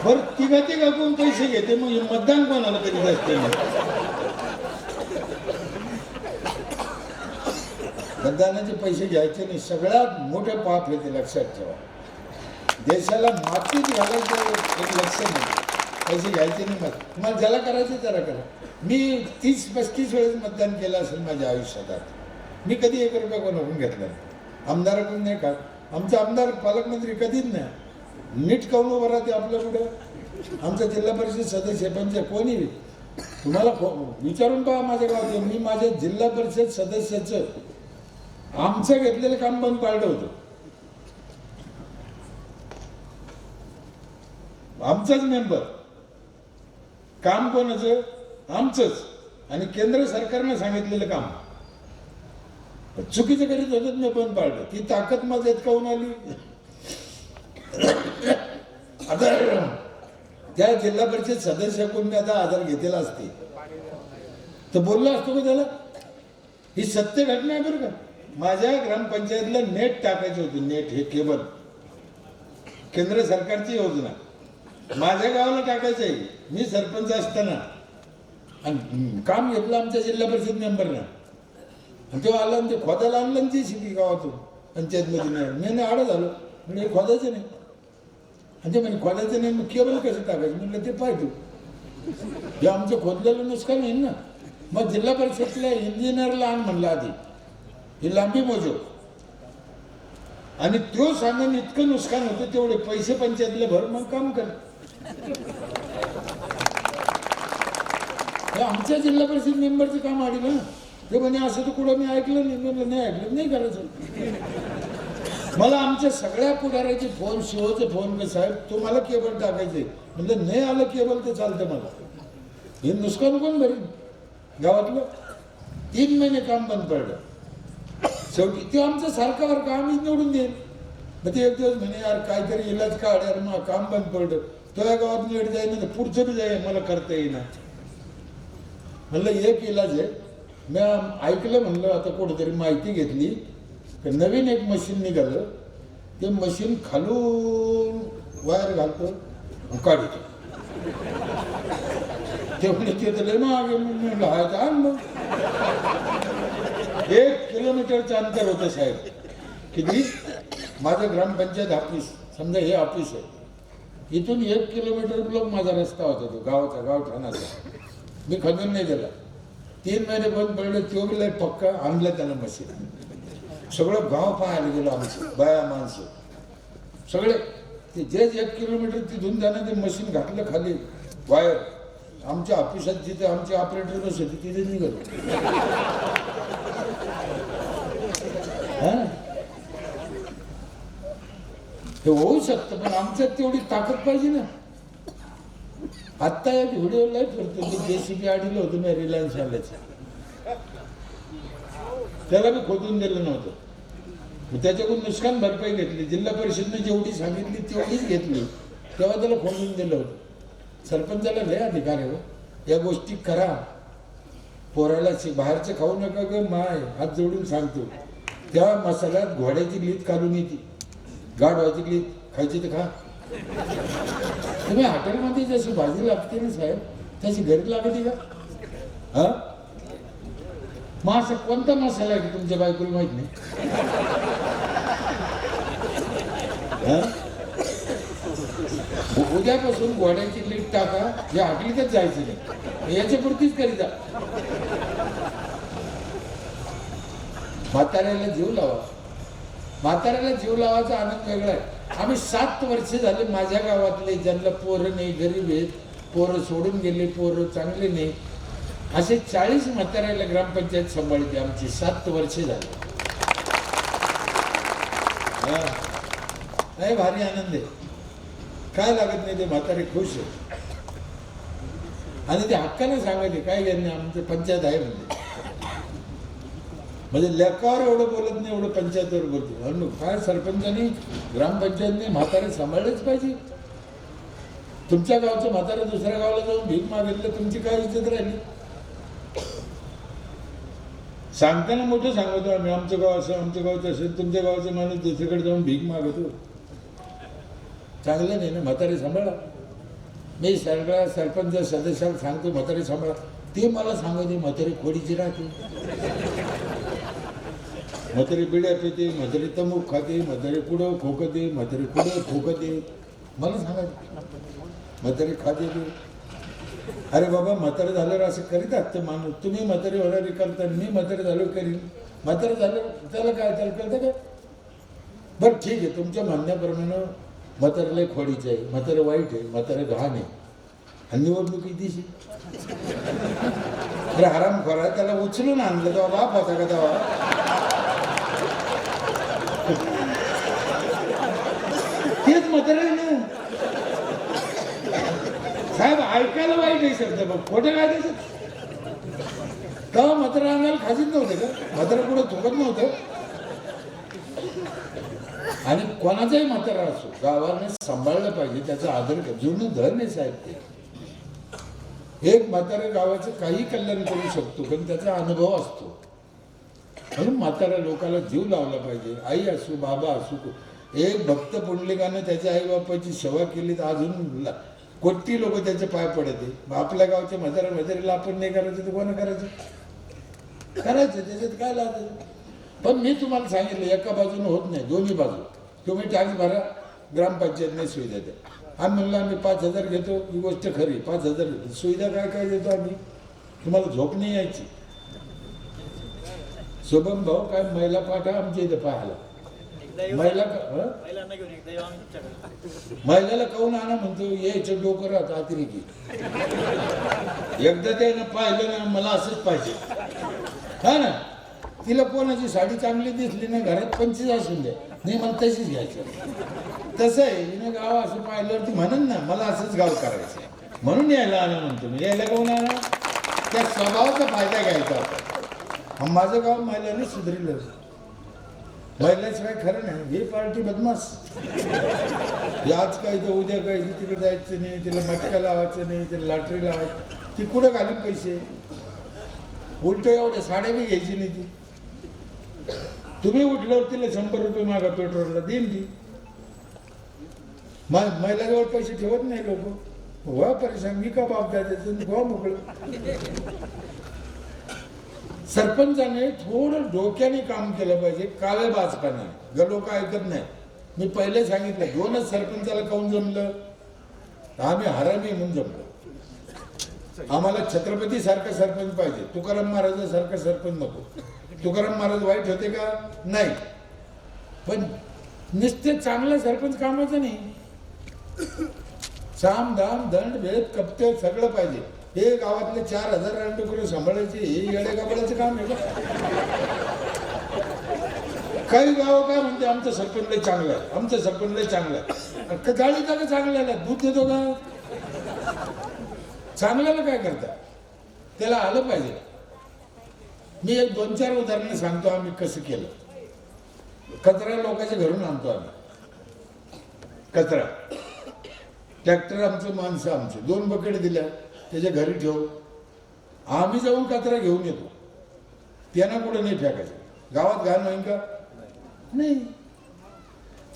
बरं तिघा कोण पैसे घेते, मग मतदान कोणाला कधी असते? मतदानाचे पैसे घ्यायचे नाही. सगळ्यात मोठं पाप आहे ते, लक्षात ठेवा. देशाला मातीत घालायचं एक लक्ष नाही. पैसे घ्यायचे नाही. मत तुम्हाला ज्याला करायचं त्याला करा. मी 30-35 वेळेस मतदान केलं असेल माझ्या आयुष्यात. मी कधी 1 रुपया कोणाकडून घेतला नाही. आमदाराकडून नाही का? आमचे आमदार पालकमंत्री कधीच नाही. नीट काऊन उभं राहते आपल्या पुढं? आमचा जिल्हा परिषद सदस्य पंच कोणी तुम्हाला विचारून पहा. माझ्या गावात मी माझ्या जिल्हा परिषद सदस्याचं आमचं घेतलेलं काम बंद पाडलं होतं. आमचाच मेंबर. काम कोणाचं? आमचंच. आणि केंद्र सरकारनं सांगितलेलं काम चुकीचं करीत होतं, मी पण पाळलं. ती ताकद माझ्यात काऊन आली? आता त्या जिल्हा परिषद सदस्याकडून मी आता आधार घेतलेला असते तर बोललो असतो का त्याला? ही सत्य घटना आहे बरं का. माझ्या ग्रामपंचायतीला नेट टाकायचं होतं. नेट हे केबल केंद्र सरकारची योजना माझ्या गावाला टाकायचं आहे. मी सरपंच असताना आणि काम घेतलं आमच्या जिल्हा परिषद मेंबरनं. आणि तेव्हा आला ते खोदायला आणलं ते शिकी गावातून पंचायतमध्ये नाही. मी आडं झालो म्हणजे खोदायचं नाही. आणि ते म्हणजे खोदायचं नाही मग केबल कसं टाकायचं म्हणलं ते पाहिजे. हे आमचं खोदलेलं नुकसान आहे ना. मग जिल्हा परिषदच्या इंजिनियरला आण म्हणलं आधी ही लांबी मोजो. आणि तो सांगून इतकं नुकसान होतं तेवढे पैसे पंचायतीला भर मग काम कर. आमच्या जिल्हा परिषद मेंबरचं काम आली ना. ते म्हणे असं तर कुठं मी ऐकलं नाही. म्हणलं नाही ऐकलं नाही करायचं. मला आमच्या सगळ्या पुढाऱ्याचे फोन शिवचे फोन का साहेब तुम्हाला केबल टाकायचे म्हणजे नाही आलं केबल तर चालतं मला. हे नुकसान कोण भरेल गावातलं? 3 महिने काम बंद पडलं. शेवटी ते आमचं सारखावर काम निवडून देईल. मग ते एक दिवस म्हणे यार काहीतरी इलाज काढ यार मग काम बंद पडलं. तो या गावात नीट जाईन तर पुढचं बी जाईल मला करता येईना. म्हणलं एक इलाज आहे. मी ऐकलं म्हणलं आता कुठंतरी माहिती घेतली तर नवीन एक मशीन निघालं. ते मशीन खालून वायर घालतो काढतो. ते म्हणजे ते तर लय मागे म्हणलं हा मग 1 किलोमीटरचं अंतर होतं साहेब. किती? माझं ग्रामपंचायत ऑफिस समजा हे ऑफिस आहे. इथून 1 किलोमीटर ब्लॉक माझा रस्ता होता तो गावाचा गावठाणाचा. मी खंदून नाही दिला. 3 महिने बंद पडले. तो बी लय पक्का आणलं त्यानं मशीन. सगळं गाव पाहायला गेलो आमचं बाया माणसं सगळे. ते जे 1 किलोमीटर तिथून जाणं ते मशीन घातलं खाली वायर. आमच्या ऑफिसात जिथे आमचे ऑपरेटर बसले तिथे निघालो. हे होऊ शकतं पण आमच्यात तेवढी ताकद पाहिजे ना. आत्ता एक व्हिडिओ लाईव्ह करतो की JCB आडीलं होतं मी रिलायन्स आल्याचं. त्याला बी खोदून दिलं नव्हतं. त्याच्याकडून नुकसान भरपाई घेतली. जिल्हा परिषदने जेवढी सांगितली तेवढीच घेतली. तेव्हा त्याला खोदून दिलं होतं. सरपंचाला लय अधिकार आहे हो. या गोष्टी करा. पोराला बाहेरचं खाऊ नका ग माय हात जोडून सांगतो. त्या मसाल्यात घोड्याची लीत काढून येते. गाढवाची लीत खायची तर खा. तुम्ही हॉटेलमध्ये जशी भाजी लागते ना साहेब तशी घरी लागते का? हा मग असं कोणता मसाला आहे की तुमच्या बायकोला माहित नाही? उद्यापासून घोड्याची लीट टाका. या हॉटेलीतच जायचं नाही. याच्या पुरतीच करीता. म्हाताऱ्याला जीव लावा. म्हाताऱ्याला जीव लावायचा आनंद वेगळा आहे. आम्ही 7 वर्ष झाले माझ्या गावातले ज्यांना पोरं नाही गरीब आहेत पोरं सोडून गेले पोरं चांगले नाही असे 40 म्हाताऱ्याला ग्रामपंचायत सांभाळते आमची 7 वर्ष झाले. नाही भारी आनंद आहे. काय लागत नाही ते म्हातारे खुश आहे. आणि ते हक्काने सांगायचे काय घेणे आमचं पंचायत आहे म्हणजे लेकावर एवढं बोलत नाही एवढं पंचायतीवर बोलतो. आणि काय सरपंचानी ग्रामपंचायतने म्हातारे सांभाळलेच पाहिजे. तुमच्या गावचं म्हातारे दुसऱ्या गावाला जाऊन भीक मागितलं तुमची काय इज्जत राहिली? सांगताना मोठं सांगतो आम्ही आमचं गाव असं आमचं गाव तसं. तुमच्या गावाचं माणूस दुसरीकडे जाऊन भीक मागतो. चांगलं नाही ना. म्हातारे सांभाळा. मी सगळ्या सरपंच सदस्याला सांगतो म्हातारे सांभाळा. ते मला सांगते म्हातारी खोडीची राहते. म्हातारी बिड्या पिते म्हातारी तंबाखू खाते म्हातारी पुढं खोकते म्हातारी पुढं खोकते. मला सांगायचं म्हातारी खाते ते. अरे बाबा म्हातारे झाल्यावर असं करीतात ते माणूस. तुम्ही म्हातारी होणारी करता मी म्हातारे झालो करीन. म्हातारे झालं त्याला काय त्याला कळतं का? बरं ठीक आहे तुमच्या म्हणण्याप्रमाणे म्हाताऱ्याला खोडीचं आहे म्हातारे वाईट आहे म्हातारे घाण आहे. आणि निवडणूक दिशी अरे आराम करा. त्याला उचलून आणलं तेव्हा बाप होता का तेव्हा? तेच म्हातारे ना. साहेब ऐकायला वाईट आहे सर, बघ खोटं काय त्याच्यात. तेव्हा म्हातारा आम्हाला खाजीत नव्हते का, म्हातारा पुढे थोकत नव्हतं. आणि कोणाचाही म्हातारा असो गावाने सांभाळलं पाहिजे, त्याचा आदर जुनं धन आहे साहेब ते. एक म्हातारा गावाचं काही कल्याण करू शकतो, पण त्याचा अनुभव असतो. म्हणून म्हातारा लोकांना जीव लावला पाहिजे. आई असो बाबा असो, एक भक्त पुंडलिकानं त्याच्या आई बापाची सेवा केली तर अजून कोटी लोक त्याचे पाय पडते. आपल्या गावच्या म्हातारीला आपण नाही करायचं तर कोणा करायचं, त्याच्यात काय लागतं. पण मी तुम्हाला सांगितलं एका बाजूने होत नाही, दोन्ही बाजू. तुम्ही टॅक्स भरा, ग्रामपंचायतने सुविधा द्या. आम्ही म्हणलं आम्ही 5,000 घेतो, ही गोष्ट खरी. 5,000 सुविधा काय काय देतो आम्ही, तुम्हाला झोप नाही यायची. शुभम भाऊ काय महिला पाठा आमच्या इथे पाहायला, महिलाला काऊन आणा म्हणतो, यायचं डोकं राहतं अतिरेकी. एकदा त्यानं पाहिलं ना मला असंच पाहिजे, हा ना. तिला कोणाची साडी चांगली दिसली ना घरात 25 असून द्या, नाही मला तशीच घ्यायचं. तसं आहे, हिनं गाव असं पाहिल्यावरती म्हणून ना मला असंच गाव करायचं, म्हणून यायला आणा म्हणतो मी. यायला काऊन आणा, त्या स्वभावाचा फायदा घ्यायचा होता. माझं गाव महिलांनी सुधारलं, महिलाशिवाय खरं नाही. ही पार्टी बदमाश, आज काय तर उद्या काय, तिकडे जायचं नाही, तिला मटका लावायचं नाही, तिला लॉटरी लावायची. ती कुठं घालून पैसे, उलट एवढ्या साड्या बी घ्यायची नाही ती. तुम्ही उठल्यावर तिला 100 रुपये मागा पेट्रोलला, देईन ती. महिलाजवळ पैसे ठेवत नाही लोक. व्हा परेशान, मी का बाप द्यायचं, व्हा मोकळं. सरपंचाने थोडं डोक्याने काम केलं पाहिजे, कावेबाजपणा. लोक ऐकत नाही. मी पहिले सांगितलं 2च सरपंचाला काऊन जमलं, आम्ही हरामी म्हणून जमलो. आम्हाला छत्रपती सारखा सरपंच पाहिजे, तुकाराम महाराजासारखा सरपंच नको. तुकाराम महाराज वाईट होते का, नाही, पण निश्चित चांगला सरपंच कामाचं नाही. साम दाम दंड भेद कप्ते सगळं पाहिजे. हे गावातले 4,000 रानडुकरं सांभाळायचे, हे येड्या गावाचं काम आहे का. काही गाव काय म्हणते आमचं सरपंच लय चांगलं आहे, आमचं सरपंच लय चांगलं आहे. गाडी का चांगल्याला दूध देतो का, चांगल्याला काय करता, त्याला आलं पाहिजे. मी एक 2-4 उदाहरणं सांगतो आम्ही कसं केलं. कचरा लोकांच्या घरून आणतो आम्ही, कचरा. ट्रॅक्टर आमचं, माणसं आमचे, 2 बकेट दिल्या, त्याच्या घरी ठेवू. आम्ही जाऊन कचरा घेऊन येतो, त्यांना कुठं नाही फेकायचं. गावात घाण होईन का, नाही.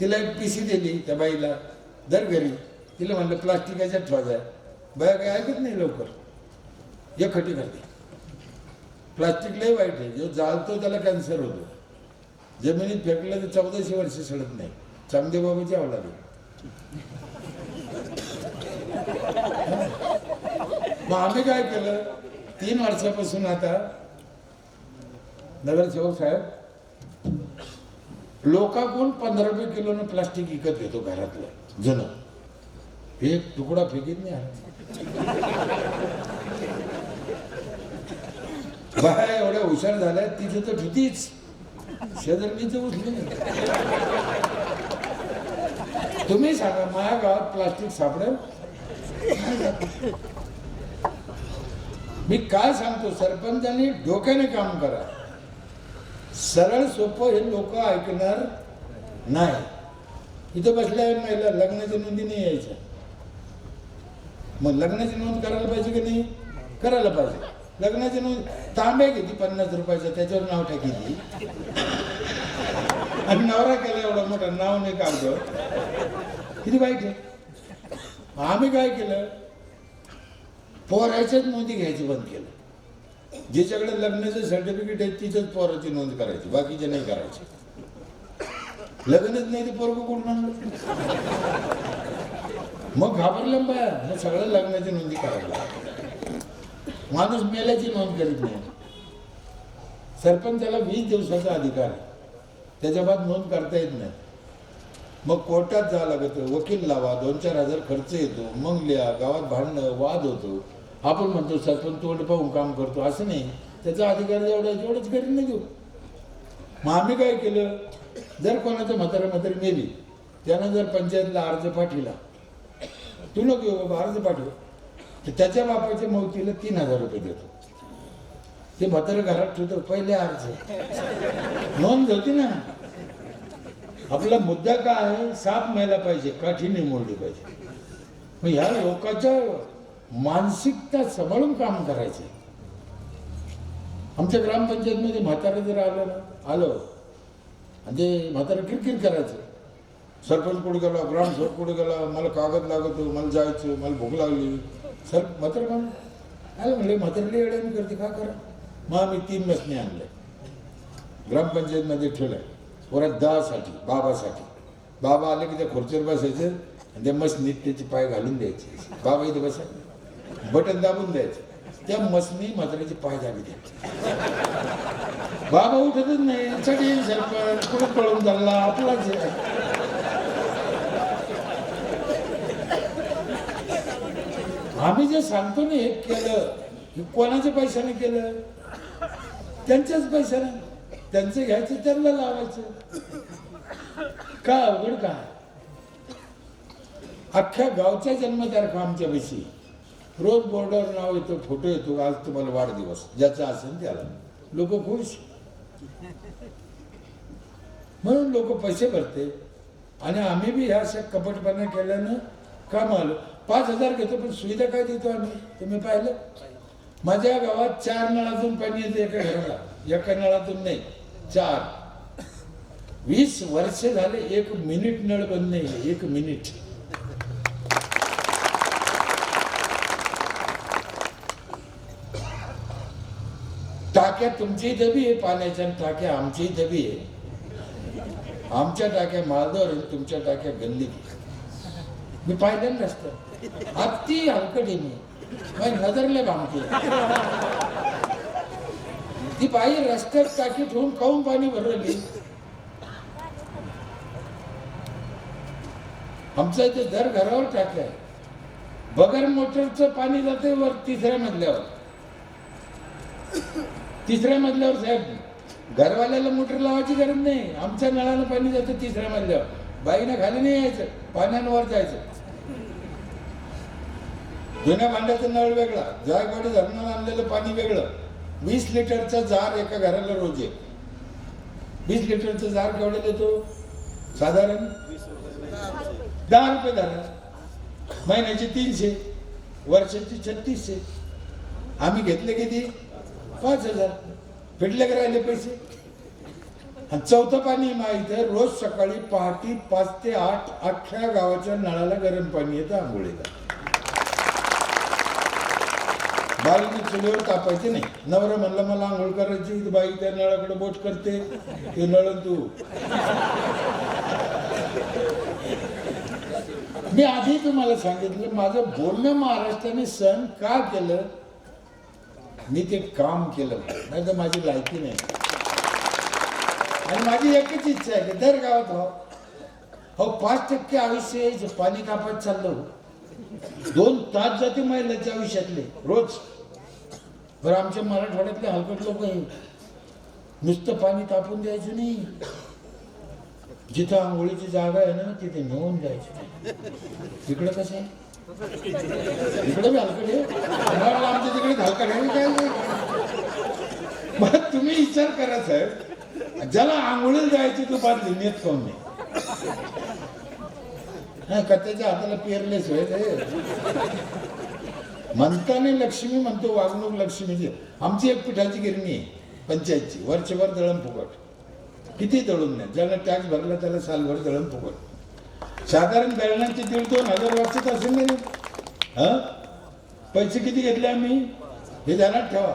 तिला एक पिशी दिली त्या बाईला, दर घरी. तिला म्हणलं प्लास्टिकाच्या ठेवायचा. बाया काही ऐकत नाही लवकर, एक खटी करते. प्लास्टिक लय वाईट आहे, जो जाळतो त्याला कॅन्सर होतो. जमिनीत फेकलं तर 1400 वर्ष सडत नाही. चांगदेव बाबाची आवडा. मग आम्ही काय केलं, 3 वर्षापासून आता नगरसेवक साहेब लोकांकडून 15 रुपये किलोनं प्लास्टिक विकत घेतो घरातलं जुनं. एक तुकडा फेकीत नाही. बाया एवढ्या हुशार झाल्या, तिथे तर भीतीच, शेजारणीच उचली नाही. तुम्ही सांगा माझ्या गावात प्लास्टिक सापडेल. मी काय सांगतो, सरपंचांनी डोक्याने काम करा. सरळ सोपं हे लोक ऐकणार नाही. इथं बसल्या महिला लग्नाच्या नोंदी नाही यायच्या, मग लग्नाची नोंद करायला पाहिजे की नाही, करायला पाहिजे. लग्नाची नोंद तांबे घेतली 50 रुपयाचा, त्याच्यावर नाव टाकीली आणि नवरा केला एवढा मोठा, नाव नाही काढतो. किती वाईट आहे. आम्ही काय केलं, पोराच्याच नोंदी घ्यायची बंद केलं. ज्याच्याकडे लग्नाचं सर्टिफिकेट आहे तिच्याच पोराची नोंद करायची, बाकीचे नाही करायची. लग्नच नाही ते पोरग कुठून, मग घाबरलं बाया. मग सगळं लग्नाची नोंदी करायला. माणूस मेल्याची नोंद करीत नाही. सरपंचाला 20 दिवसाचा अधिकार आहे, त्याच्या बाद नोंद करता येत नाही. मग कोर्टात जावं लागतं, वकील लावा, 2-4 हजार खर्च येतो, मग लिहा, गावात भांडणं वाद होतो. आपण म्हणतो सरपंच तोंड पाहून काम करतो, असं नाही. त्याचा अधिकार जेवढंच करीत नाही देऊ. मग आम्ही काय केलं, जर कोणाचं म्हातारी मेली, त्यानं जर पंचायतला अर्ज पाठविला, तू नको बाबा अर्ज पाठव, तर त्याच्या बापाच्या मौतीला 3,000 रुपये देतो. ते म्हातारं घरात ठेवतो, पहिले अर्ज नोंद होती ना. आपला मुद्दा काय आहे? साप मेला पाहिजे, काठीने मोडली पाहिजे. मग ह्या लोकांच्या मानसिकता सांभाळून काम करायचे. आमच्या ग्रामपंचायतमध्ये म्हातारं जर आलं आणि ते म्हातारं किरकिर करायचं, सरपंच कुठे गेला, ग्रामसेवक कुठे गेला, मला कागद लागतो, मला जायचं, मला भूक लागली. सर म्हातारं काम आलं म्हणले, म्हातारली अडचण करते, का करा. मग आम्ही 3 मसनी आणल्या, ग्रामपंचायतमध्ये ठेवल्या वरदासाठी, बाबासाठी. बाबा आले की त्या खुर्चीवर बसायचं आणि त्या मसनीत त्याचे पाय घालून द्यायचे. बाबा इथे बसायचे, बटन दाबून द्यायचं, त्या मसनी म्हाताऱ्याचे पाय दाबी द्यायचे. बाबा उठतच नाही, चढील सरपंच कुठे पळून चालला, आपलाच आहे. आम्ही जे सांगतो ना हे केलं, हे कोणाच्या पैशाने केलं? त्यांच्याच पैशाने. त्यांचं घ्यायचं, त्यांना लावायचं. का अवघड काय? अख्ख्या गावच्या जन्मतारखा आमच्या पैशी रोज बोर्डावर नाव येतो, फोटो येतो, आज तुम्हाला वाढदिवस, ज्याचा असेल त्याला. लोक खुश, म्हणून लोक पैसे भरते. आणि आम्ही बी ह्या अशा कपटपणा केल्यानं काम आलो. 5,000 घेतो, पण सुविधा काय देतो आम्ही? तुम्ही पाहिलं, माझ्या गावात 4 नळातून पाणी येते एका घराला. एका नळातून नाही, 4. 20 वर्ष झाले 1 मिनिट नळ बंद नाही. 1 मिनिट. टाक्या तुमची इथे बी आहे पाण्याच्या, टाक्या आमची इथे बी आहे. आमच्या टाक्या मालदवर, तुमच्या टाक्या गल्ली. मी पाहिलं नसतं. अति हलकट आहे मी, नजरले भामते. ती बाई रस्त्यात टाकी ठेवून काऊन पाणी भरवली? आमच्या इथे दर घरावर टाक्या आहे. बगर मोटरचं पाणी जाते वर 3ऱ्या मजल्यावर. 3ऱ्या मजल्यावर साहेब, घरवाल्याला मोटर लावायची गरज नाही. आमच्या नळाला पाणी जातं 3ऱ्या मजल्यावर. बाईनं खाली नाही यायचं, पाण्यावर जायचं. जुन्या भांड्याचा नळ वेगळा, जायकवाडी धरणाला आणलेलं पाणी वेगळं. 20 लिटरचा जार एका घराला रोज आहे. 20 लिटरचा जार केवढा देतो? साधारण 10 रुपये धरा. महिन्याचे 300, वर्षाचे 3600. आम्ही घेतले किती? 5,000. फिटले का राहिले पैसे? आणि चौथं पाणी इथं रोज सकाळी पहाटे 5 ते 8 अख्ख्या गावाच्या नळाला गरम पाणी येतं आंघोळीला. बाईने चुलीवर तापायचे नाही. नवरा म्हणला मला आंघोळ करायची, बाई त्या नळाकडे बोट करते, ते नळ तू. मी आधी तुम्हाला सांगितलं, माझं बोलणं महाराष्ट्राने सहन का केलं? मी ते काम केलं, नाही तर माझी लायकी नाही. आणि माझी एकच इच्छा आहे की दर गावात हो 5% आयुष्य यायचं पाणी कापत चाललं. 2 तास जाते महिलाच्या आयुष्यातले रोज. बरं, आमच्या मराठवाड्यातले हलकट लोक नुसतं पाणी तापून द्यायचं नाही. जिथं आंघोळीची जागा आहे ना तिथे नेऊन द्यायची. तिकडं कसं आहे? इकडे बी हलकट आहे. आमच्या तिकडे हलकट आहे काय? मग तुम्ही विचार करा साहेब, ज्याला आंघोळीला जायची तो बादली नेत कोण नाही. कथेच्या हाताला पेरलेच होय. म्हणताना लक्ष्मी म्हणतो, वागणूक लक्ष्मीची. आमची एक पिठाची गिरणी आहे पंचायतची, वर्षभर दळण फुकट. किती दळून नाही, ज्याला टॅक्स भरला त्याला सालभर दळण फुकट. साधारण दळणाची 1,500-2,000 वाचत असेल नाही. हा, पैसे किती घेतले आम्ही हे ध्यानात ठेवा.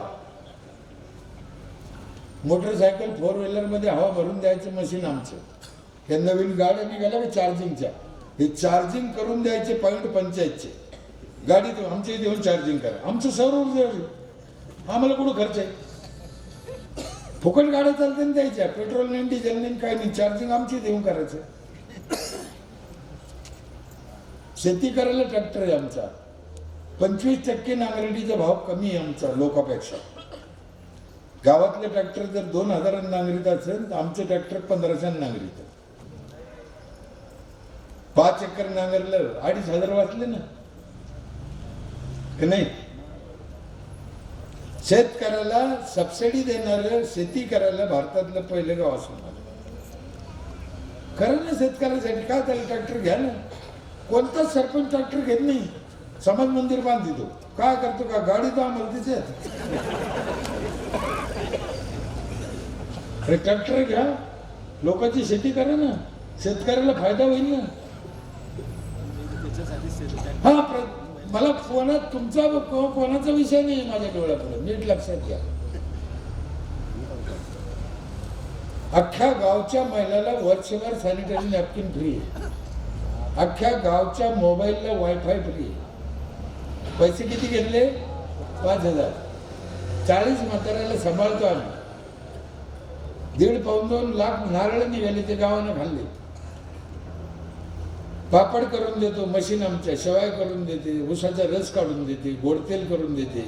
मोटरसायकल 4 व्हीलर मध्ये हवा भरून द्यायचं मशीन आमचं. हे नवीन गाड्या निघाल्या का चार्जिंगच्या, हे चार्जिंग करून द्यायचे पॉईंट पंचायतचे. गाडीत आमच्या इथे येऊन चार्जिंग करा. आमचं सौर ऊर्जा, आम्हाला कुठं खर्च आहे? फुकट गाड्या चालते ना द्यायच्या, पेट्रोल नाही डिझेल नाही काही नाही. चार्जिंग आमची इथे येऊन करायचं. शेती करायला ट्रॅक्टर आहे आमचा. 25% नांगरडीचा भाव कमी आहे आमचा लोकांपेक्षा. गावातले ट्रॅक्टर जर 2,000 नांगरीत असेल तर आमचे ट्रॅक्टर 1,500 नांगरीत. 5 एकर नांगरलं 2,500 वाचले ना. की नाही? शेतकऱ्याला सबसिडी देणारं शेती करायला भारतातलं पहिलं गाव असणार. खरं ना, शेतकऱ्यासाठी काय त्याला ट्रॅक्टर घ्या ना. कोणताच सरपंच ट्रॅक्टर घेत नाही. समाज मंदिर बांधितो काय करतो का, गाडी तर आम्हाला तिच्यात. ट्रॅक्टर घ्या, लोकांची शेती करा ना, शेतकऱ्याला फायदा होईल ना. हा मला तुमचा कोणाचा विषय नाही माझ्या डोळ्यापुढे, नीट लक्षात घ्या. अख्ख्या गावच्या महिलाला वर्षभर सॅनिटरी नॅपकिन फ्री आहे. अख्ख्या गावच्या मोबाईलला वायफाय फ्री आहे. पैसे किती घेतले? 5,000. 40 म्हाताऱ्याला सांभाळतो आम्ही. 1.5 पाऊण 2 लाख नारळ निघाले, ते गावानं खाल्ले. पापड करून देतो मशीन आमच्या, शेवाय करून देते, उसाचा रस काढून देते, गोड तेल करून देते,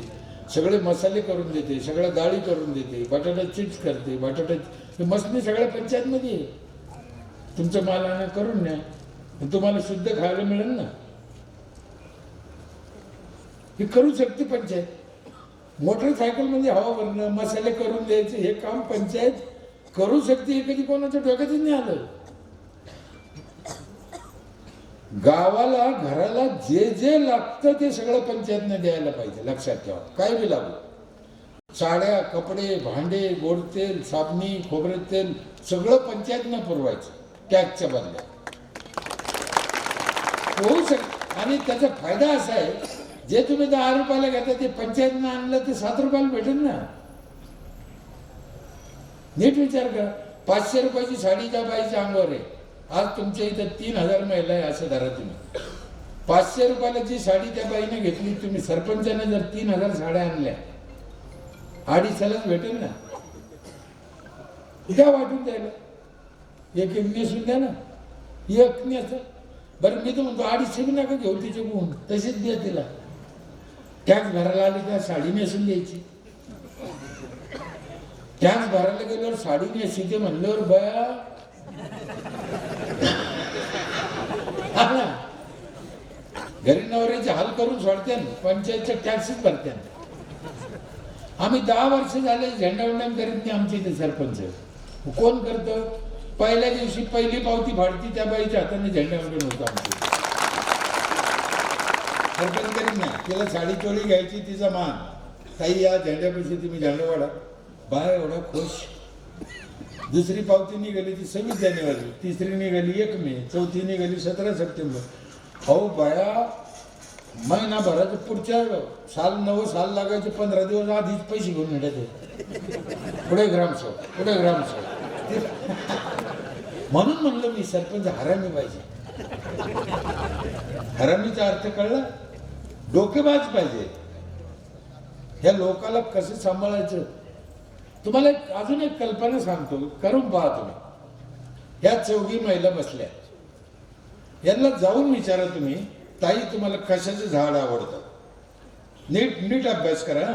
सगळे मसाले करून देते, सगळ्या डाळी करून देते, बटाटा चिप्स करते, बटाटा मशनी सगळ्या पंचायतमध्ये आहे. तुमचं माल आणा करून न्या, तुम्हाला शुद्ध खायला मिळेल ना. हे करू शकते पंचायत. मोटरसायकल मध्ये हवा भरणं, मसाले करून द्यायचे, हे काम पंचायत करू शकते. हे कधी कोणाच्या डोक्यातच नाही आलं. गावाला घराला जे जे लागतं ते सगळं पंचायतने द्यायला पाहिजे. लक्षात ठेवा, काय बी लागू. साड्या, कपडे, भांडे, गोड तेल, साबणी, खोबरे तेल सगळं पंचायतनं पुरवायचं टॅक्सच्या बदल्यात. होऊ शकत. आणि त्याचा फायदा असा आहे, जे तुम्ही 10 रुपयाला घेता ते पंचायतनं आणलं ते 7 रुपयाला भेटेल ना. नीट विचार करा. 500 रुपयाची साडी त्या बाईच्या अंगावर आहे. आज तुमच्या इथं 3,000 महिला आहे असं धरा तुम्ही. 500 रुपयाला जी साडी त्या बाईने घेतली, तुम्ही सरपंचाने जर 3,000 साड्या आणल्या, 250लाच भेटेल ना. द्या वाटून द्यायला. एक नेसून द्या ना. एक नेस. बरं मी तर म्हणतो 250 नका घेऊ तिचे गुण, तसेच द्या तिला. टॅक्स भरायला आली का साडी नेसून द्यायची. टॅक्स भरायला गेल्यावर साडी नेसायची म्हणल्यावर बया घरी नवऱ्याचे हाल करून सोडते, पंचायतचे टॅक्सच भरते. आम्ही 10 वर्ष झाले झेंडा वंदन करीत नाही आमच्या इथे सरपंच. कोण करतं? पहिल्या दिवशी पहिली पावती फाडती त्या बाईच्या हाताने झेंडा वंदन होतं आमचं. सरपंच करीत नाही. तिला साडी चोळी घ्यायची, तिचा मान. ताई या झेंड्यापेक्षा तुम्ही झेंडा वाढा. बाय एवढा खुश. दुसरी पावती निघाली ती 26 जानेवारी, तिसरी निघाली 1 मे, चौथी निघाली 17 सप्टेंबर. अहो बाया, महिनाभराचं पुढच्या नवं साल लागायचे 15 दिवस आधीच पैसे घेऊन मिळायचे. पुढे ग्रामसेवक, पुढे ग्रामसेवक. म्हणून म्हणलं मी सरपंच हरामी पाहिजे. हरामीचा अर्थ कळला? डोकेबाज पाहिजे. ह्या लोकाला कसं सांभाळायचं. तुम्हाला अजून एक कल्पना सांगतो, करून पहा तुम्ही. ह्या 4 महिला बसल्या. यांना जाऊन विचारा तुम्ही, ताई तुम्हाला कशाचं झाड आवडतं? नीट नीट अभ्यास करा.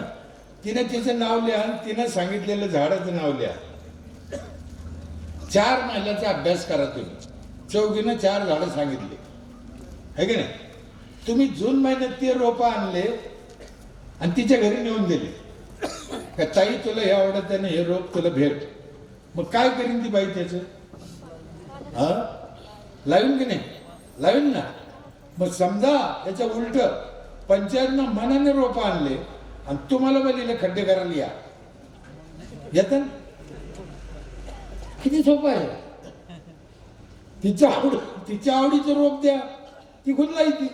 तिने तिचं नाव लिहा, तिने सांगितलेलं झाडाचं नाव लिहा. 4 महिन्याचा अभ्यास करा तुम्ही. 4घीनं 4 झाडं सांगितले, है की नाही? तुम्ही जून महिन्यात ते रोपं आणले आणि तिच्या घरी नेऊन दिले का, ताई तुला हे आवडत आहे ना, हे रोप तुला भेट. मग काय करीन ती बाई त्याचं? हा, लावीन की नाही? लावीन ना. मग समजा याच्या उलट पंचायतनं मनाने रोपं आणले आणि तुम्हाला बोलले खड्डे करायला या, येतं? किती सोपं आहे. तिच्या आवडीचं रोप द्या, ती खुदला येते.